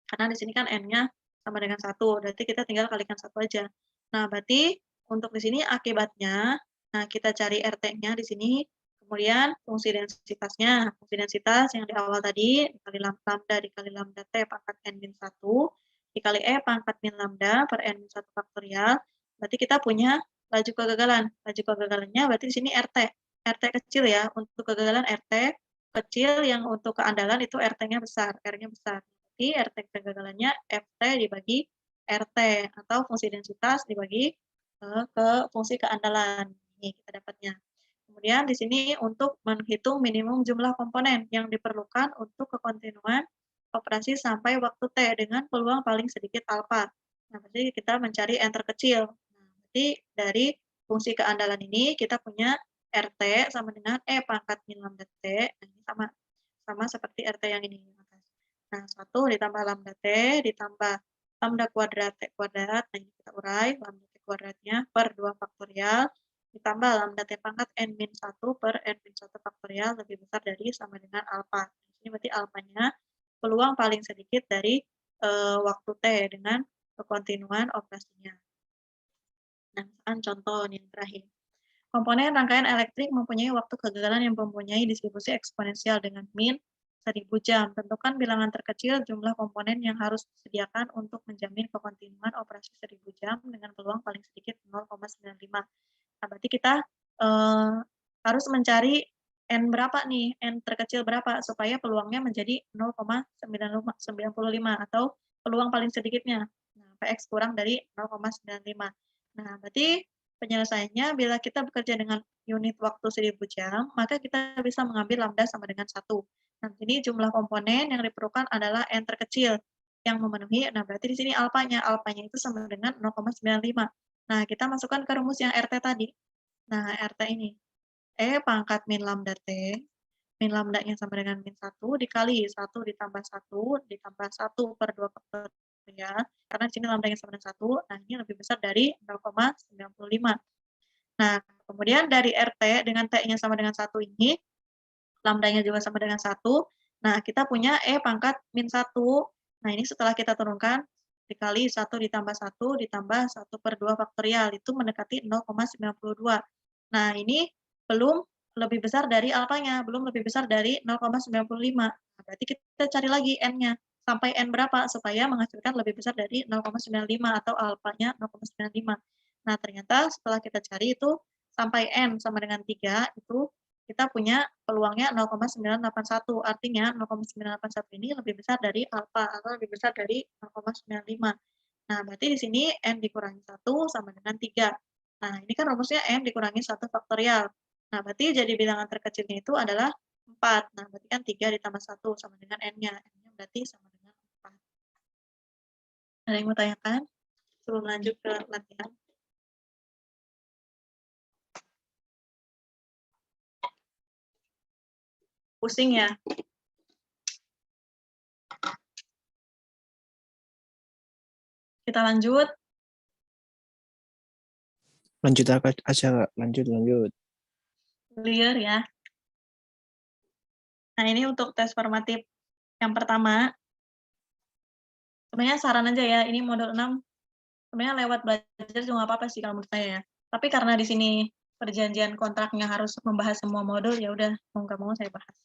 Karena di sini kan N-nya sama dengan 1, berarti kita tinggal kalikan 1 aja. Nah, berarti untuk di sini akibatnya, nah kita cari RT-nya di sini, kemudian fungsi densitasnya. Fungsi densitas yang di awal tadi, dikali lambda dikali lambda T pangkat N min 1, dikali E pangkat min lambda per N min 1 faktorial, berarti kita punya laju kegagalan. Laju kegagalannya berarti di sini RT. RT kecil ya, untuk kegagalan RT kecil, yang untuk keandalan itu RT-nya besar, R-nya besar. Berarti RT kegagalannya Ft dibagi RT, atau fungsi densitas dibagi ke fungsi keandalan. Ini kita dapatnya. Kemudian di sini untuk menghitung minimum jumlah komponen yang diperlukan untuk kekontinuan operasi sampai waktu T dengan peluang paling sedikit alfa. Nah, berarti kita mencari N terkecil. Nah, berarti dari fungsi keandalan ini kita punya RT sama dengan E pangkat min lambda T. Nah, ini sama seperti RT yang ini. Nah, 1 ditambah lambda T ditambah lambda kuadrat T kuadrat. Nah, ini kita urai lambda T kuadratnya per 2 faktorial ditambah lambda T pangkat N min 1 per N min 1 faktorial lebih besar dari sama dengan alfa. Ini berarti alfanya peluang paling sedikit dari waktu T dengan kekontinuan operasinya. Nah, misalkan contoh yang terakhir. Komponen rangkaian elektrik mempunyai waktu kegagalan yang mempunyai distribusi eksponensial dengan min 1000 jam. Tentukan bilangan terkecil jumlah komponen yang harus disediakan untuk menjamin kekontinuan operasi 1000 jam dengan peluang paling sedikit 0,95. Nah, berarti kita harus mencari N berapa nih, N terkecil berapa, supaya peluangnya menjadi 0,95 atau peluang paling sedikitnya. Nah, Px kurang dari 0,95. Nah, berarti penyelesaiannya bila kita bekerja dengan unit waktu 1000 jam, maka kita bisa mengambil lambda sama dengan 1. Nah, ini jumlah komponen yang diperlukan adalah N terkecil yang memenuhi. Nah, berarti di sini alfanya itu sama dengan 0,95. Nah, kita masukkan ke rumus yang RT tadi. Nah, RT ini, E pangkat min lambda T, min lambdanya sama dengan min 1, dikali 1 ditambah 1, ditambah 1 per 2 faktorial, karena di sini lambdanya sama dengan 1, nah ini lebih besar dari 0,95. Nah, kemudian dari RT dengan T-nya sama dengan 1 ini, lambdanya juga sama dengan 1, nah kita punya E pangkat min 1, nah ini setelah kita turunkan, dikali 1 ditambah 1 ditambah 1 per 2 faktorial, itu mendekati 0,92. Nah, ini belum lebih besar dari alfanya, belum lebih besar dari 0,95. Nah, berarti kita cari lagi N-nya, sampai N berapa supaya menghasilkan lebih besar dari 0,95 atau alfanya 0,95. Nah, ternyata setelah kita cari itu sampai N sama dengan 3, itu kita punya peluangnya 0,981. Artinya 0,981 ini lebih besar dari alfa atau lebih besar dari 0,95. Nah, berarti di sini N dikurangi 1 sama dengan 3. Nah, ini kan rumusnya N dikurangi 1 faktorial. Nah, berarti jadi bilangan terkecilnya itu adalah 4. Nah, berarti kan 3 ditambah 1 sama dengan N-nya. N-nya berarti sama dengan 4. Ada yang mau tanyakan sebelum lanjut ke latihan? Pusing ya? Kita lanjut. Lanjut aja, Kak. Lanjut. Clear ya. Nah, ini untuk tes formatif yang pertama. Sebenarnya saran aja ya, ini modul 6 sebenarnya lewat belajar juga nggak apa-apa sih kalau menurut saya ya. Tapi karena di sini perjanjian kontraknya harus membahas semua modul, ya udah mau nggak mau saya bahas.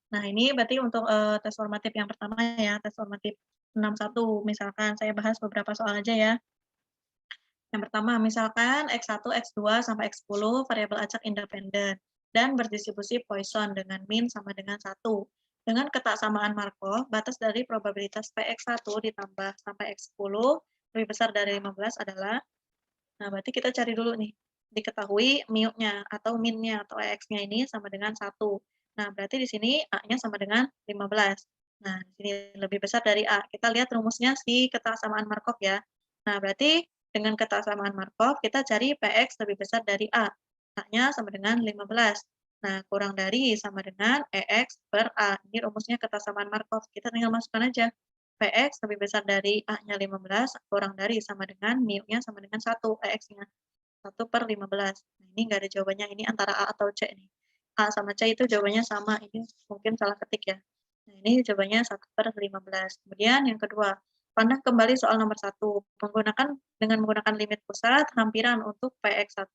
Nah, ini berarti untuk tes formatif yang pertama ya, tes formatif 61. Misalkan saya bahas beberapa soal aja ya. Yang pertama, misalkan X1, X2, sampai X10 variabel acak independen dan berdistribusi Poisson dengan min sama dengan 1. Dengan ketaksamaan Markov, batas dari probabilitas Px1 ditambah sampai X10 lebih besar dari 15 adalah, nah berarti kita cari dulu nih, diketahui mu-nya atau min-nya atau X-nya ini sama dengan 1. Nah, berarti di sini A-nya sama dengan 15. Nah, di sini lebih besar dari A. Kita lihat rumusnya si ketaksamaan Markov ya. Nah, berarti dengan ketaksamaan Markov, kita cari Px lebih besar dari A. A-nya sama dengan 15. Nah, kurang dari sama dengan EX per A. Ini rumusnya ketaksamaan Markov. Kita tinggal masukkan aja. Px lebih besar dari A-nya 15, kurang dari sama dengan mu-nya sama dengan 1, EX-nya. 1 per 15. Nah, ini nggak ada jawabannya, ini antara A atau C nih. A sama C itu jawabannya sama, ini mungkin salah ketik ya. Nah, ini jawabannya 1 per 15. Kemudian yang kedua, pandang kembali soal nomor 1. Dengan menggunakan limit pusat, hampiran untuk Px1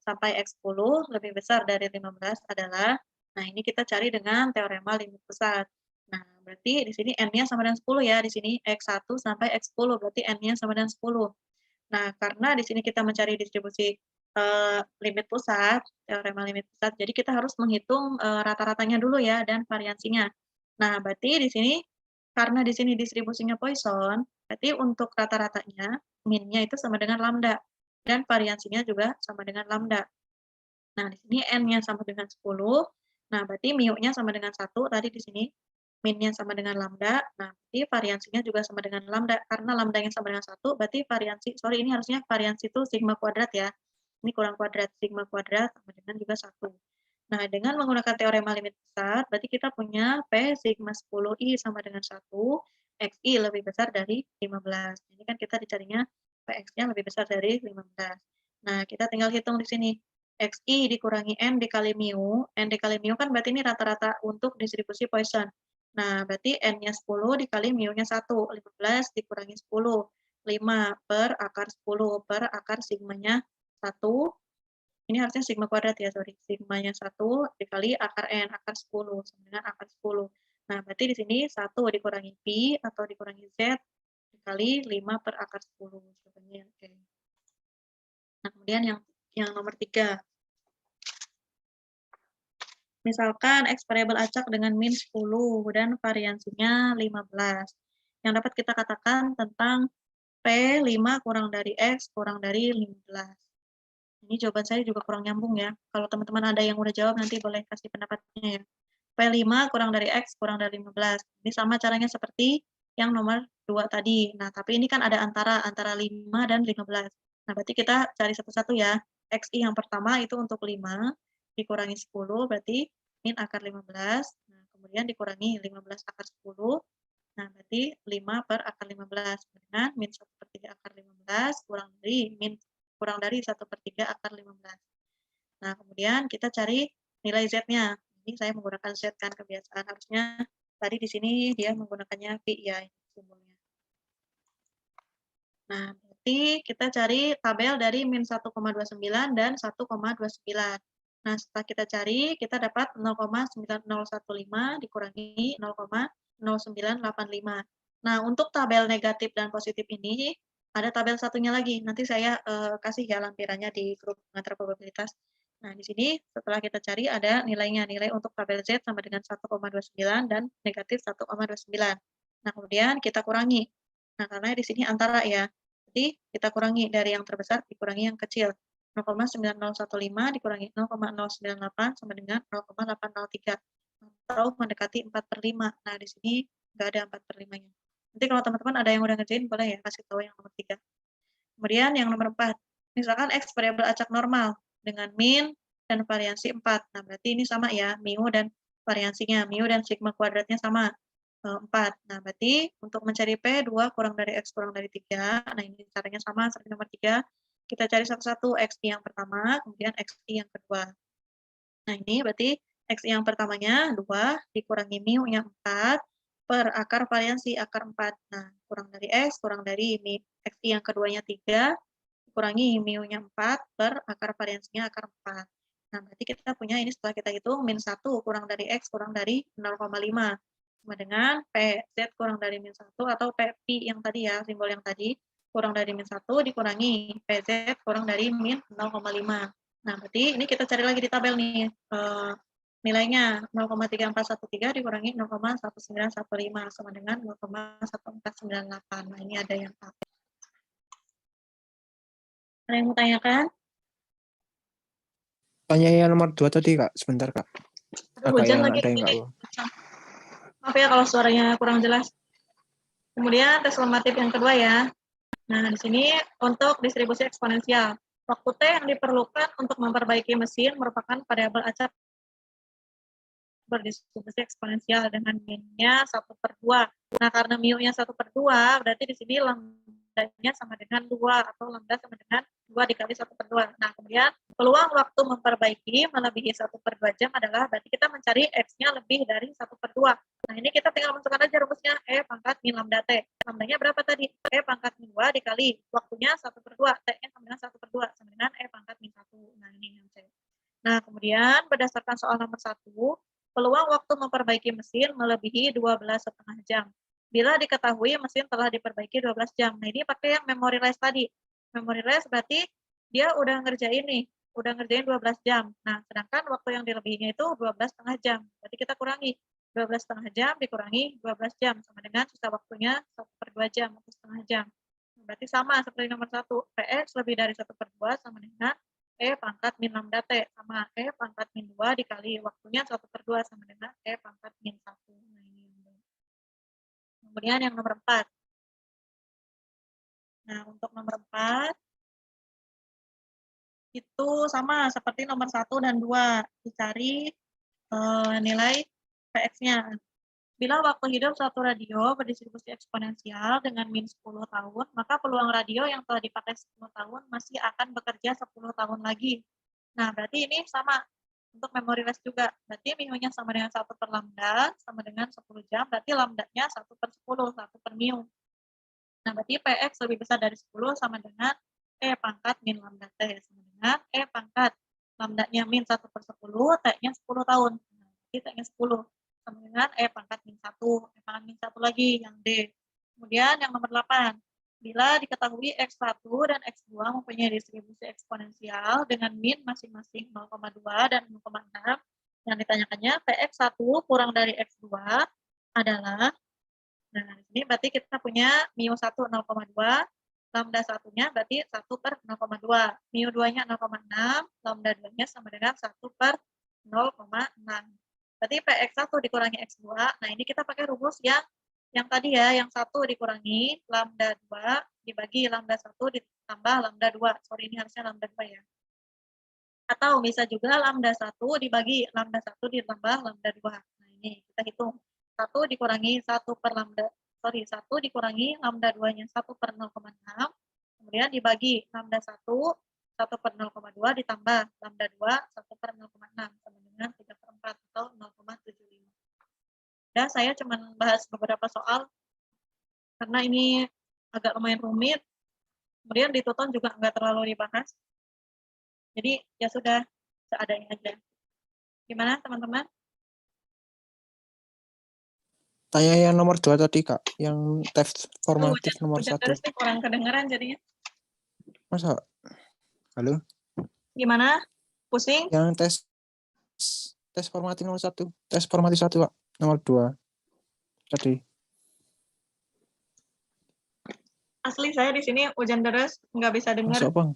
sampai X10 lebih besar dari 15 adalah, nah ini kita cari dengan teorema limit pusat. Nah, berarti di sini N-nya sama dengan 10 ya, di sini X1 sampai X10, berarti N-nya sama dengan 10. Nah, karena di sini kita mencari distribusi limit pusat, teorema limit pusat, jadi kita harus menghitung rata-ratanya dulu ya dan variansinya. Nah, berarti di sini karena di sini distribusinya Poisson, berarti untuk rata-ratanya min-nya itu sama dengan lambda dan variansinya juga sama dengan lambda. Nah, di sini N-nya sama dengan 10. Nah, berarti mu-nya sama dengan 1 tadi di sini. Min-nya sama dengan lambda. Nah, berarti variansinya juga sama dengan lambda. Karena lambdanya sama dengan 1, berarti ini harusnya variansi itu sigma kuadrat ya. Ini kurang kuadrat, sigma kuadrat sama dengan juga 1. Nah, dengan menggunakan teorema limit besar, berarti kita punya P sigma 10i sama dengan 1, XI lebih besar dari 15. Ini kan kita dicarinya PX-nya lebih besar dari 15. Nah, kita tinggal hitung di sini. XI dikurangi N dikali mu. N dikali mu kan berarti ini rata-rata untuk distribusi Poisson. Nah, berarti N-nya 10 dikali mu-nya 1. 15 dikurangi 10. 5 per akar 10 per akar sigmanya 1. Ini harusnya sigma kuadrat ya, sorry. Sigmanya 1 dikali akar N, akar 10. Sama dengan akar 10. Nah, berarti di sini 1 dikurangi Pi atau dikurangi Z dikali 5 per akar 10. Jawabannya, oke. Nah, kemudian yang nomor 3. Misalkan X variabel acak dengan min 10 dan variansinya 15. Yang dapat kita katakan tentang P5 kurang dari X kurang dari 15. Ini jawaban saya juga kurang nyambung ya. Kalau teman-teman ada yang udah jawab nanti boleh kasih pendapatnya ya. P5 kurang dari X kurang dari 15. Ini sama caranya seperti yang nomor 2 tadi. Nah, tapi ini kan ada antara 5 dan 15. Nah, berarti kita cari satu-satu ya. XI yang pertama itu untuk 5 dikurangi 10 berarti min akar 15. Nah, kemudian dikurangi 15 akar 10. Nah, berarti 5 per akar 15 dengan min 1 per 3 akar 15 kurang dari 1 per 3 akar 15. Nah, kemudian kita cari nilai Z-nya. Ini saya menggunakan Z kan kebiasaan. Harusnya tadi di sini dia menggunakannya pi ya, simbolnya. Nah, berarti kita cari tabel dari min 1,29 dan 1,29. Nah, setelah kita cari, kita dapat 0,9015 dikurangi 0,0985. Nah, untuk tabel negatif dan positif ini, ada tabel satunya lagi. Nanti saya kasih ya lampirannya di grup pengantar probabilitas. Nah, di sini setelah kita cari ada nilainya. Nilai untuk tabel Z sama dengan 1,29 dan negatif 1,29. Nah, kemudian kita kurangi. Nah, karena di sini antara ya. Jadi kita kurangi dari yang terbesar dikurangi yang kecil. 0,9015 dikurangi 0,098 sama dengan 0,803 atau mendekati 4/5. Nah, di sini nggak ada 4/5-nya. Nanti kalau teman-teman ada yang udah ngerjain boleh ya kasih tahu yang nomor 3. Kemudian yang nomor 4, misalkan X variabel acak normal dengan min dan variansi 4. Nah, berarti ini sama ya, mu dan variansinya, mu dan sigma kuadratnya sama, 4. Nah, berarti untuk mencari P, 2 kurang dari X kurang dari 3. Nah, ini caranya sama seperti nomor 3. Kita cari satu-satu, X yang pertama, kemudian X yang kedua. Nah, ini berarti X yang pertamanya 2 dikurangi mu-nya 4 per akar variansi akar 4. Nah, kurang dari X, kurang dari X yang keduanya 3, dikurangi mu-nya 4 per akar variansinya akar 4. Nah, berarti kita punya ini setelah kita hitung, min 1 kurang dari X kurang dari 0,5. Sama dengan PZ kurang dari min 1 atau Pi yang tadi ya, simbol yang tadi, kurang dari min 1 dikurangi PZ kurang dari min 0,5. Nah, berarti ini kita cari lagi di tabel nih, nilainya 0,3413 dikurangi 0,1915 sama dengan 0,1498. Nah, ini ada yang apa? Ada yang mau tanyakan? Tanya yang nomor 2 tadi Kak, sebentar Kak. Agak Hujan yang lagi ada yang ini. Kak. Maaf ya kalau suaranya kurang jelas. Kemudian tes formatif yang kedua ya. Nah, di sini untuk distribusi eksponensial. Waktu T yang diperlukan untuk memperbaiki mesin merupakan variabel acak berdistribusi eksponensial dengan min-nya 1/2. Nah, karena mu-nya 1/2, berarti di sini lambda-nya sama dengan 2, atau lambda sama dengan 2 dikali 1/2. Nah, kemudian peluang waktu memperbaiki melebihi 1/2 jam adalah berarti kita mencari X-nya lebih dari 1/2. Nah, ini kita tinggal masukkan aja rumusnya, E pangkat min lambda T. Lambdanya berapa tadi? E pangkat min 2 dikali waktunya 1/2. T-nya sama dengan 1/2, sama dengan E pangkat min 1. Nah, ini yang C. Nah, kemudian berdasarkan soal nomor 1, peluang waktu memperbaiki mesin melebihi 12,5 jam. Bila diketahui mesin telah diperbaiki 12 jam. Nah, ini pakai yang memory rest tadi. Memory rest berarti dia udah ngerjain nih, udah ngerjain 12 jam. Nah, sedangkan waktu yang dilebihinya itu 12,5 jam. Berarti kita kurangi 12,5 jam dikurangi 12 jam sama dengan sisa waktunya 1/2 jam atau setengah jam. Berarti sama seperti nomor 1, PX lebih dari 1/2 sama dengan E pangkat min lambda T sama E pangkat min 2 dikali waktunya 1/2 sama dengan E pangkat min 1. Nah, ini yang B. Kemudian yang nomor 4. Nah, untuk nomor 4, itu sama seperti nomor 1 dan 2. Dicari nilai PX-nya. Bila waktu hidup suatu radio berdistribusi eksponensial dengan min 10 tahun, maka peluang radio yang telah dipakai 10 tahun masih akan bekerja 10 tahun lagi. Nah, berarti ini sama untuk memory rest juga. Berarti mu-nya sama dengan 1 per lambda, sama dengan 10 jam, berarti lambdanya 1/10, 1 per mu. Nah, berarti PX lebih besar dari 10 sama dengan E pangkat min lambda T, sama dengan E pangkat lambdanya min 1/10, T-nya 10 tahun. Nah, berarti T-nya 10 sama dengan E pangkat min 1, E pangkat min 1 lagi, yang D. Kemudian yang nomor 8, bila diketahui X1 dan X2 mempunyai distribusi eksponensial dengan min masing-masing 0,2 dan 0,6, yang ditanyakannya PX1 kurang dari X2 adalah, nah di sini berarti kita punya mu1 0,2, lambda 1-nya berarti 1 per 0,2, mu 2-nya 0,6, lambda 2-nya sama dengan 1 per 0,6. Berarti PX1 dikurangi X2, nah ini kita pakai rumus yang tadi ya, yang 1 dikurangi lambda 2 dibagi lambda 1 ditambah lambda 2. Sorry, ini harusnya lambda 2 ya. Atau bisa juga lambda 1 dibagi lambda 1 ditambah lambda 2. Nah, ini kita hitung. 1 dikurangi 1 per lambda, 1 dikurangi lambda 2-nya 1 per 0,6, kemudian dibagi lambda 1, 1 per 0,2 ditambah lambda 2, 1 per 0,6, sama dengan 3 per 4 atau 0,75. Dan saya cuma bahas beberapa soal, karena ini agak lumayan rumit, kemudian di Tuton juga nggak terlalu dibahas. Jadi ya sudah, seadanya aja. Gimana teman-teman? Tanya yang nomor 2 tadi Kak, yang tes formatif nomor Hujan 1. terus nih, kurang kedengeran jadinya. Masa? Halo? Gimana? Pusing? Yang tes formatif nomor 1. Tes formatif 1 Kak, nomor 2 tadi. Asli saya di sini hujan deras, nggak bisa dengar. Masuk bang.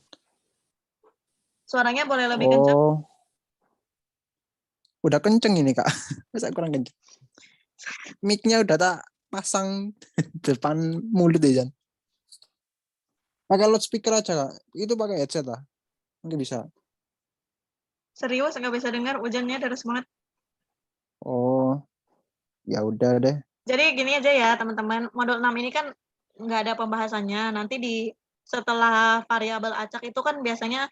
Suaranya boleh lebih kencang? Oh, udah kenceng ini kak. Masa kurang kenceng. Mic-nya udah tak pasang depan mulut ya Jan. Pakai loudspeaker aja kak. Itu pakai headset lah. Mungkin bisa. Serius nggak bisa dengar, hujannya deras banget. Oh, ya udah deh. Jadi gini aja ya teman-teman, modul 6 ini kan nggak ada pembahasannya. Nanti setelah variabel acak itu kan biasanya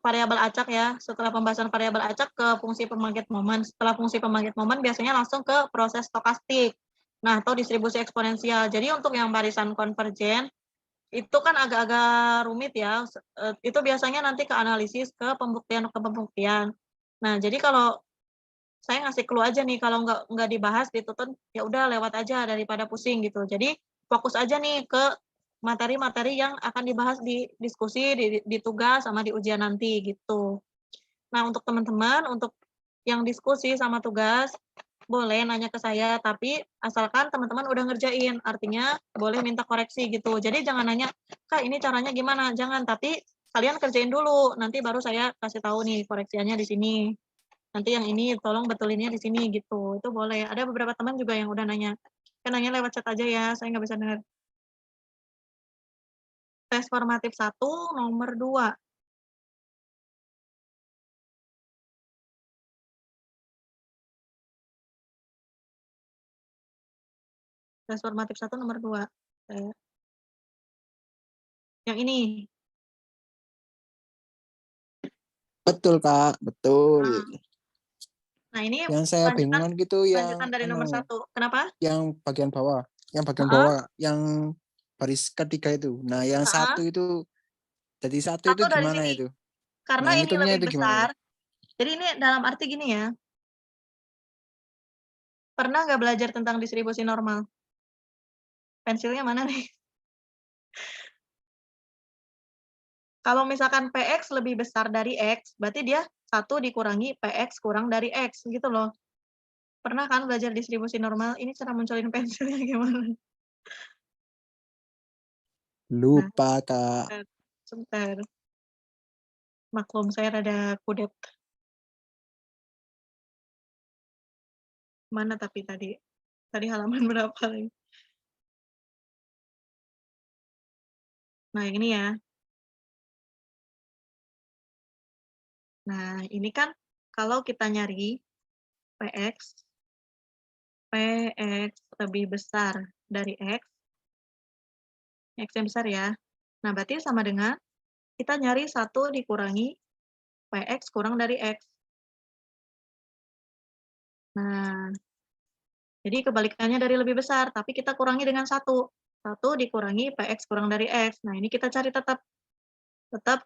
variabel acak ya, setelah pembahasan variabel acak ke fungsi pembangkit momen. Setelah fungsi pembangkit momen biasanya langsung ke proses stokastik. Nah, atau distribusi eksponensial. Jadi untuk yang barisan konvergen itu kan agak-agak rumit ya. Itu biasanya nanti ke analisis ke pembuktian. Nah, jadi kalau saya ngasih clue aja nih, kalau nggak dibahas dituntut ya udah lewat aja daripada pusing gitu. Jadi fokus aja nih ke materi-materi yang akan dibahas di diskusi, di tugas sama di ujian nanti gitu. Nah, untuk teman-teman untuk yang diskusi sama tugas boleh nanya ke saya, tapi asalkan teman-teman udah ngerjain, artinya boleh minta koreksi gitu. Jadi jangan nanya, Kak ini caranya gimana? Jangan, tapi kalian kerjain dulu, nanti baru saya kasih tahu nih koreksiannya di sini. Nanti yang ini tolong betulinnya di sini gitu. Itu boleh. Ada beberapa teman juga yang udah nanya. Kan nanya lewat chat aja ya, saya nggak bisa dengar. Tes formatif 1 nomor 2. Tes formatif 1 nomor 2. Yang ini. Betul kak, betul. Nah, ini Yang saya bingungan gitu yang lanjutan dari nomor 1. Kenapa? yang bagian bawah, Heeh. yang baris ketiga itu. Nah, yang Heeh. satu itu jadi satu itu Satu dari gimana sini. itu? Karena Nah, ini ngitungnya lebih itu gimana itu? besar. Jadi ini dalam arti gini ya. Pernah nggak belajar tentang distribusi normal? Pensilnya mana nih? Kalau misalkan PX lebih besar dari X, berarti dia 1 dikurangi PX kurang dari X, gitu loh. Pernah kan belajar distribusi normal? Ini cara munculin pensilnya gimana? Nah, Lupa kak. sebentar. Maklum, saya rada kudet. Mana tapi tadi? Tadi halaman berapa lagi? Nah, yang ini ya. Nah, ini kan kalau kita nyari PX lebih besar dari X yang besar ya. Nah, berarti sama dengan kita nyari 1 dikurangi PX kurang dari X. Nah, jadi kebalikannya dari lebih besar, tapi kita kurangi dengan 1. 1 dikurangi PX kurang dari X. Nah, ini kita cari tetap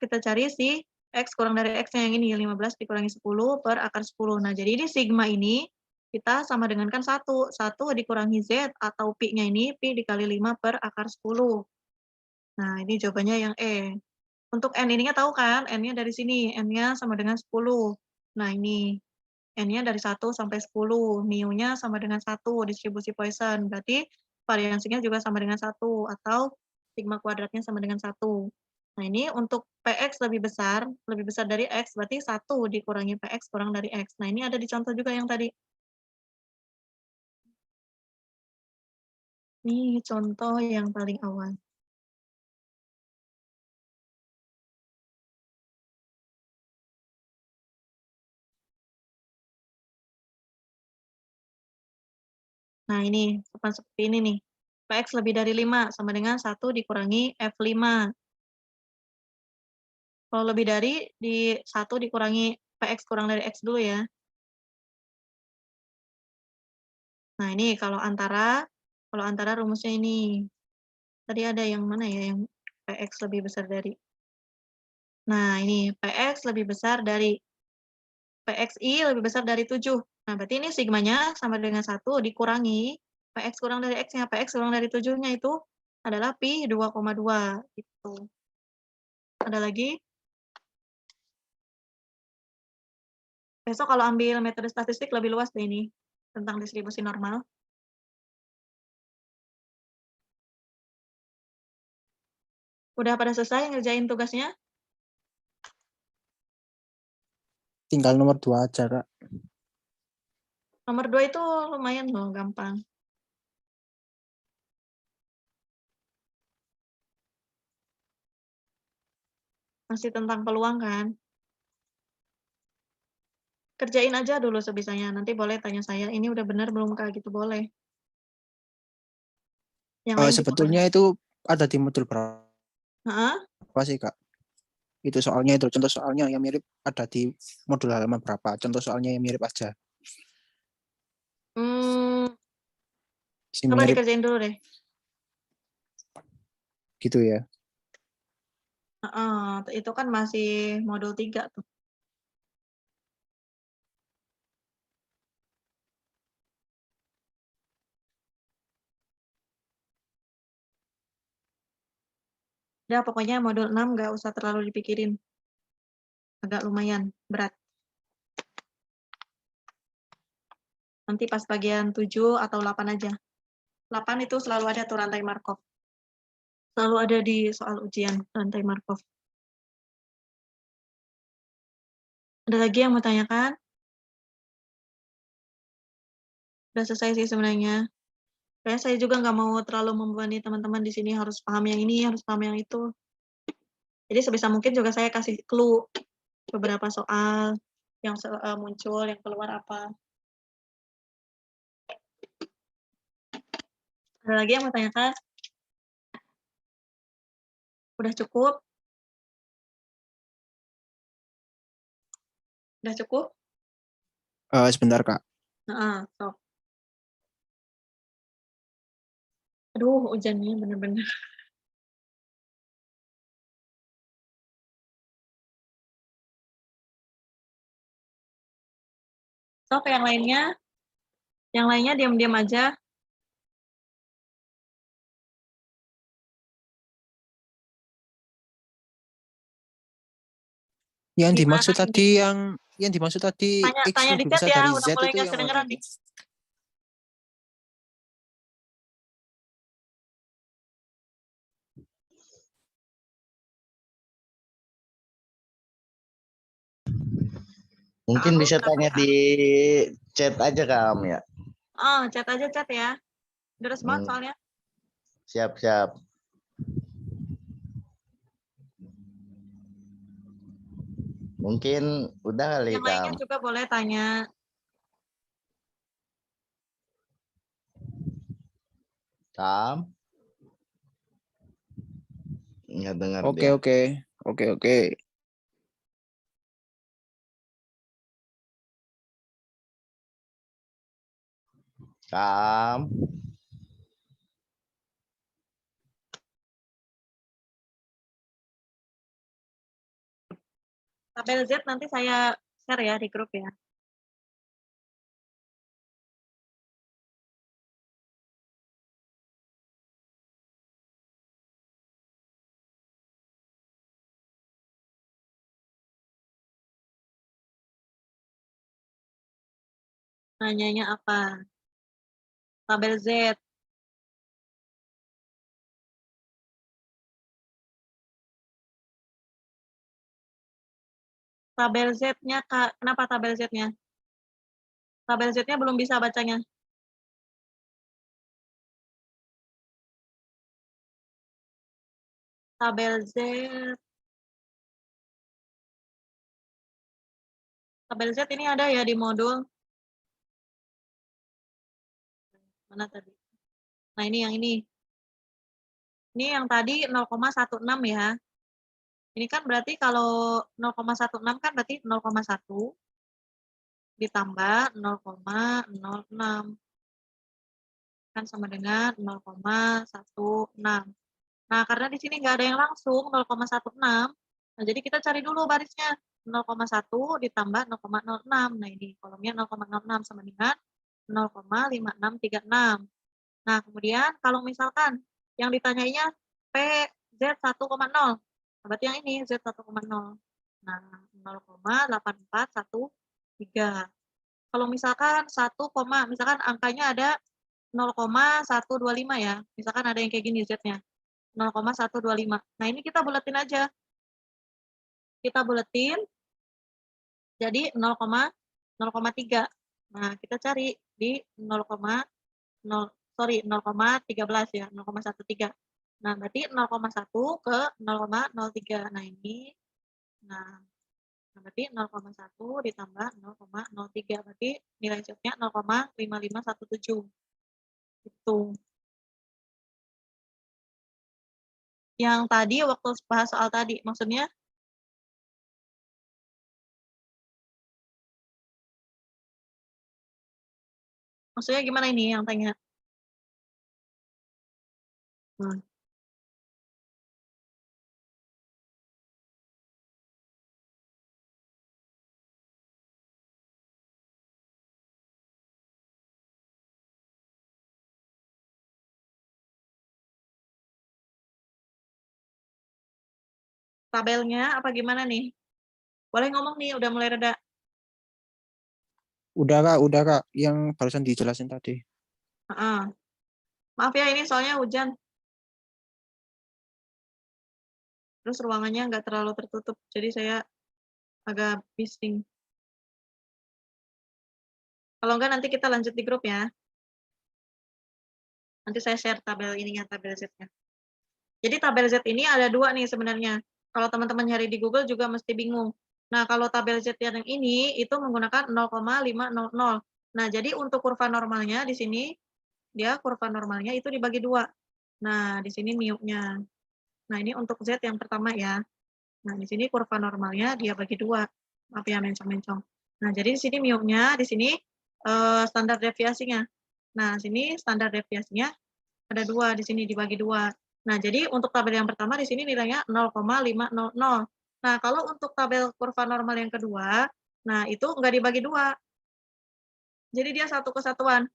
kita cari si X kurang dari X-nya yang ini, 15 dikurangi 10 per akar 10. Nah, jadi ini sigma ini kita sama dengan kan 1. 1 dikurangi Z atau Pi-nya ini, Pi dikali 5 per akar 10. Nah, ini jawabannya yang E. Untuk N ininya tahu kan? N-nya dari sini, N-nya sama dengan 10. Nah, ini N-nya dari 1 sampai 10, mu-nya sama dengan 1, distribusi Poisson. Berarti variansinya juga sama dengan 1, atau sigma kuadratnya sama dengan 1. Nah, ini untuk PX lebih besar dari X, berarti 1 dikurangi PX kurang dari X. Nah, ini ada di contoh juga yang tadi. Ini contoh yang paling awal. Nah, ini seperti ini nih. PX lebih dari 5 sama dengan 1 dikurangi F5. Kalau lebih dari, di 1 dikurangi PX kurang dari X dulu ya. Nah, ini kalau antara rumusnya ini. Tadi ada yang mana ya, yang PX lebih besar dari. Nah, ini PX lebih besar dari PXI lebih besar dari 7. Nah, berarti ini sigmanya sama dengan 1 dikurangi PX kurang dari X-nya. PX kurang dari 7-nya itu adalah Pi 2,2 gitu. Ada lagi? Besok kalau ambil metode statistik lebih luas deh ini tentang distribusi normal. Udah pada selesai ngerjain tugasnya? Tinggal nomor 2 aja, Kak. Nomor 2 itu lumayan loh, gampang. Masih tentang peluang kan? Kerjain aja dulu sebisanya, nanti boleh tanya saya, "Ini udah bener belum, Kak?" Gitu boleh. Yang lain juga boleh. Sebetulnya itu ada di modul Heeh? berapa sih, Kak? Itu soalnya itu, contoh soalnya yang mirip ada di modul halaman berapa? Contoh soalnya yang mirip aja. Mmm, Si coba mirip dikerjain dulu deh. gitu ya. Heeh, itu kan masih modul 3 tuh. Udah pokoknya modul 6 nggak usah terlalu dipikirin. Agak lumayan berat. Nanti pas bagian 7 atau 8 aja. 8 itu selalu ada tuh rantai Markov. Selalu ada di soal ujian, rantai Markov. Ada lagi yang mau tanyakan? Udah selesai sih sebenarnya. Kayaknya saya juga nggak mau terlalu membebani teman-teman di sini harus paham yang ini, harus paham yang itu. Jadi sebisa mungkin juga saya kasih clue beberapa soal yang muncul, yang keluar apa. Ada lagi yang mau tanyakan? Udah cukup? Udah cukup? Sebentar, Kak. Heeh, sok. Aduh, hujannya bener-bener. Sok yang lainnya? Yang lainnya diam-diam aja. Yang Gimana dimaksud tadi ini? yang dimaksud tadi Tanya X tanya di lebih chat besar ya, dari udah Z mulai itu nggak yang mana kedengeran itu? nih. Kak Mungkin Arul, bisa kenapa tanya Kak di Arul? chat aja Kak Am ya. Oh, chat aja chat ya. Deras banget Hmm, soalnya. siap. Mungkin udah kali Yang Kak lainnya Am. juga boleh tanya. Kak Am? Nggak dengar Oke, dia. oke. Oke, oke. Kak Am? Tabel Z nanti saya share ya di grup ya. Nanyanya apa? Tabel Z. Tabel Z-nya, Kak. Kenapa tabel Z-nya? Tabel Z-nya belum bisa bacanya. Tabel Z. Tabel Z ini ada ya di modul. Mana tadi? Nah, ini yang ini. Ini yang tadi 0,16 ya. Ini kan berarti kalau 0,16 kan berarti 0,1 ditambah 0,06 kan sama dengan 0,16. Nah, karena di sini nggak ada yang langsung 0,16, nah jadi kita cari dulu barisnya 0,1 ditambah 0,06. Nah, ini kolomnya 0,06 sama dengan 0,5636. Nah, kemudian kalau misalkan yang ditanyainya P Z 1,0, berarti yang ini Z 1,0. Nah, 0,8413. Kalau misalkan misalkan angkanya ada 0,125 ya. Misalkan ada yang kayak gini Z-nya. 0,125. Nah, ini kita buletin aja. Kita buletin jadi 0,3. Nah, kita cari di 0,13 ya, 0,13. Nah, berarti 0,1 ke 0,03. Nah, ini. Nah, berarti 0,1 ditambah 0,03. Berarti nilai Z-nya 0,5517. Itu. Yang tadi waktu bahas soal tadi, maksudnya gimana ini yang tanya? Tabelnya apa gimana nih? Boleh ngomong nih, udah mulai reda. Udah kak, yang barusan dijelasin tadi. Maaf ya, ini soalnya hujan. Terus ruangannya nggak terlalu tertutup, jadi saya agak bising. Kalau enggak nanti kita lanjut di grup ya. Nanti saya share tabel ininya, tabel Z-nya. Jadi tabel Z ini ada 2 nih sebenarnya. Kalau teman-teman nyari di Google juga mesti bingung. Nah, kalau tabel Z yang ini itu menggunakan 0,500. Nah, jadi untuk kurva normalnya di sini, dia kurva normalnya itu dibagi 2. Nah, di sini mu-nya. Nah, ini untuk Z yang pertama ya. Nah, di sini kurva normalnya dia bagi 2. Maaf ya, mencong-mencong. Nah, jadi di sini mu-nya, di sini standar deviasinya. Nah, sini standar deviasinya ada 2, di sini dibagi 2. Nah, jadi untuk tabel yang pertama di sini nilainya 0,500. Nah, kalau untuk tabel kurva normal yang kedua, nah itu nggak dibagi 2. Jadi dia satu kesatuan.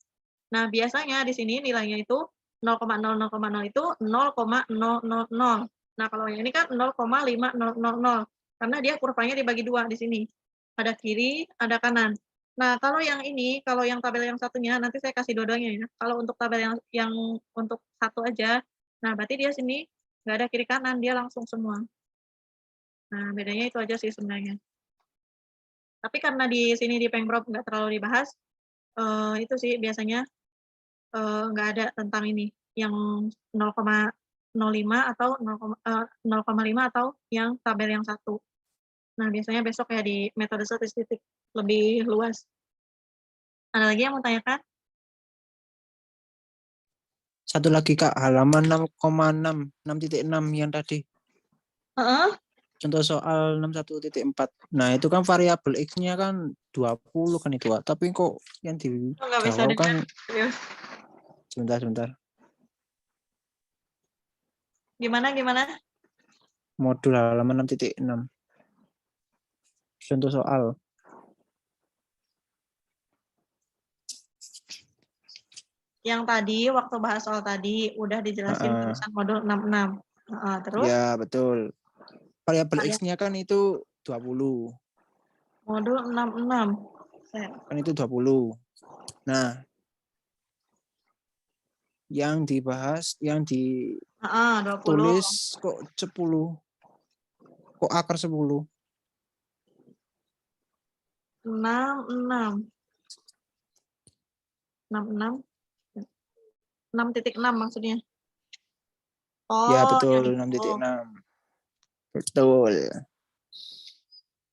Nah, biasanya di sini nilainya itu 0,00 itu 0,000. Nah, kalau yang ini kan 0,5000. Karena dia kurvanya dibagi 2 di sini. Ada kiri, ada kanan. Nah, kalau yang ini, kalau yang tabel yang satunya, nanti saya kasih dua-duanya ya. Kalau untuk tabel yang untuk satu aja, nah berarti dia sini nggak ada kiri kanan, dia langsung semua. Nah, bedanya itu aja sih sebenarnya. Tapi karena di sini di Pengprov nggak terlalu dibahas, itu sih biasanya nggak ada tentang ini, yang 0,05 atau 0,5 atau yang tabel yang satu. Nah, biasanya besok ya di metode statistik lebih luas. Ada lagi yang mau tanyakan? Satu lagi kak, halaman 6,6, 6.6 yang tadi. Contoh soal 61.4. Nah, itu kan variabel X-nya kan 20 kan itu, Kak. Tapi kok yang Nggak bisa dijawab kan dengar. sebentar. Gimana? Modul halaman 6.6. Contoh soal. Yang tadi waktu bahas soal tadi udah dijelasin tulisan modul 66. Terus? Ya, betul. Variabel X-nya kan itu 20. Modul 66. Kan itu 20. Nah, yang dibahas, yang 20. ditulis kok 10. Kok akar 10? 66. 6.6 maksudnya. Ya, Oh, betul. yang itu. 6.6. Betul.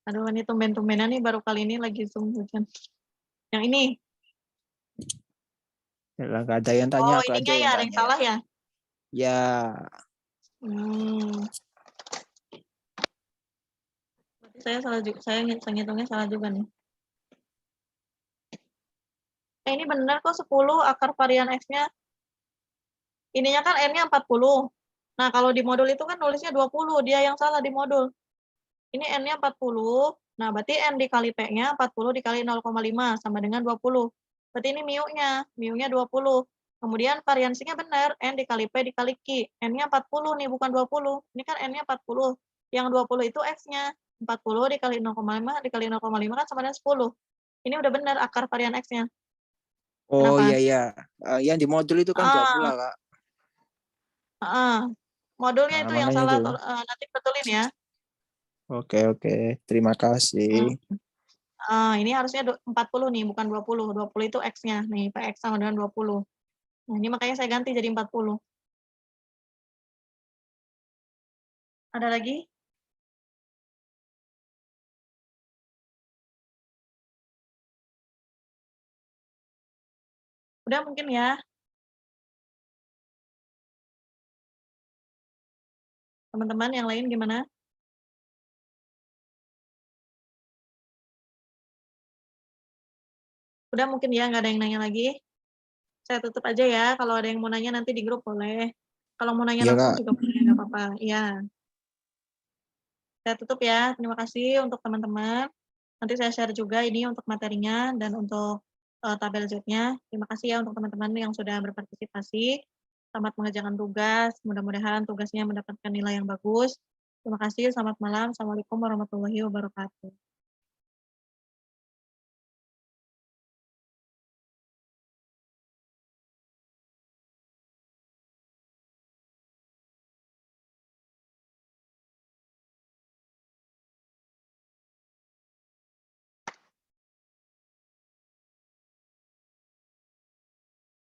Aduh, ini tumben-tumbenan nih baru kali ini lagi Zoom hujan. Yang ini. Ya, gak ada yang tanya, aku aja ininya yang ya, ada tanya. yang salah ya? Ya. Berarti saya salah juga, saya ngitungnya salah juga nih. Ini benar kok 10 akar varian X-nya. Ininya kan N-nya 40. Nah, kalau di modul itu kan nulisnya 20, dia yang salah di modul. Ini N-nya 40, nah berarti N dikali P-nya 40 dikali 0,5 sama dengan 20. Berarti ini mu-nya 20. Kemudian variansinya benar, N dikali P dikali Q. N-nya 40 nih, bukan 20. Ini kan N-nya 40. Yang 20 itu X-nya. 40 dikali 0,5 dikali 0,5 kan sama dengan 10. Ini udah benar akar varian X-nya. Oh Kenapa? iya. Yang di modul itu kan 20 lah, Kak. Modulnya Nah, itu yang makanya salah, itu. nanti betulin ya. Oke. Terima kasih. Ini harusnya 40 nih, bukan 20. 20 itu X-nya. Nih, PX sama dengan 20. Nah, ini makanya saya ganti jadi 40. Ada lagi? Udah mungkin ya. Teman-teman yang lain gimana? Udah mungkin ya, nggak ada yang nanya lagi. Saya tutup aja ya. Kalau ada yang mau nanya nanti di grup boleh. Kalau mau nanya Iya, langsung Kak. juga boleh, nggak apa-apa. Iya. Saya tutup ya. Terima kasih untuk teman-teman. Nanti saya share juga ini untuk materinya dan untuk tabel Z-nya. Terima kasih ya untuk teman-teman yang sudah berpartisipasi. Selamat mengerjakan tugas. Mudah-mudahan tugasnya mendapatkan nilai yang bagus. Terima kasih. Selamat malam. Assalamualaikum warahmatullahi wabarakatuh.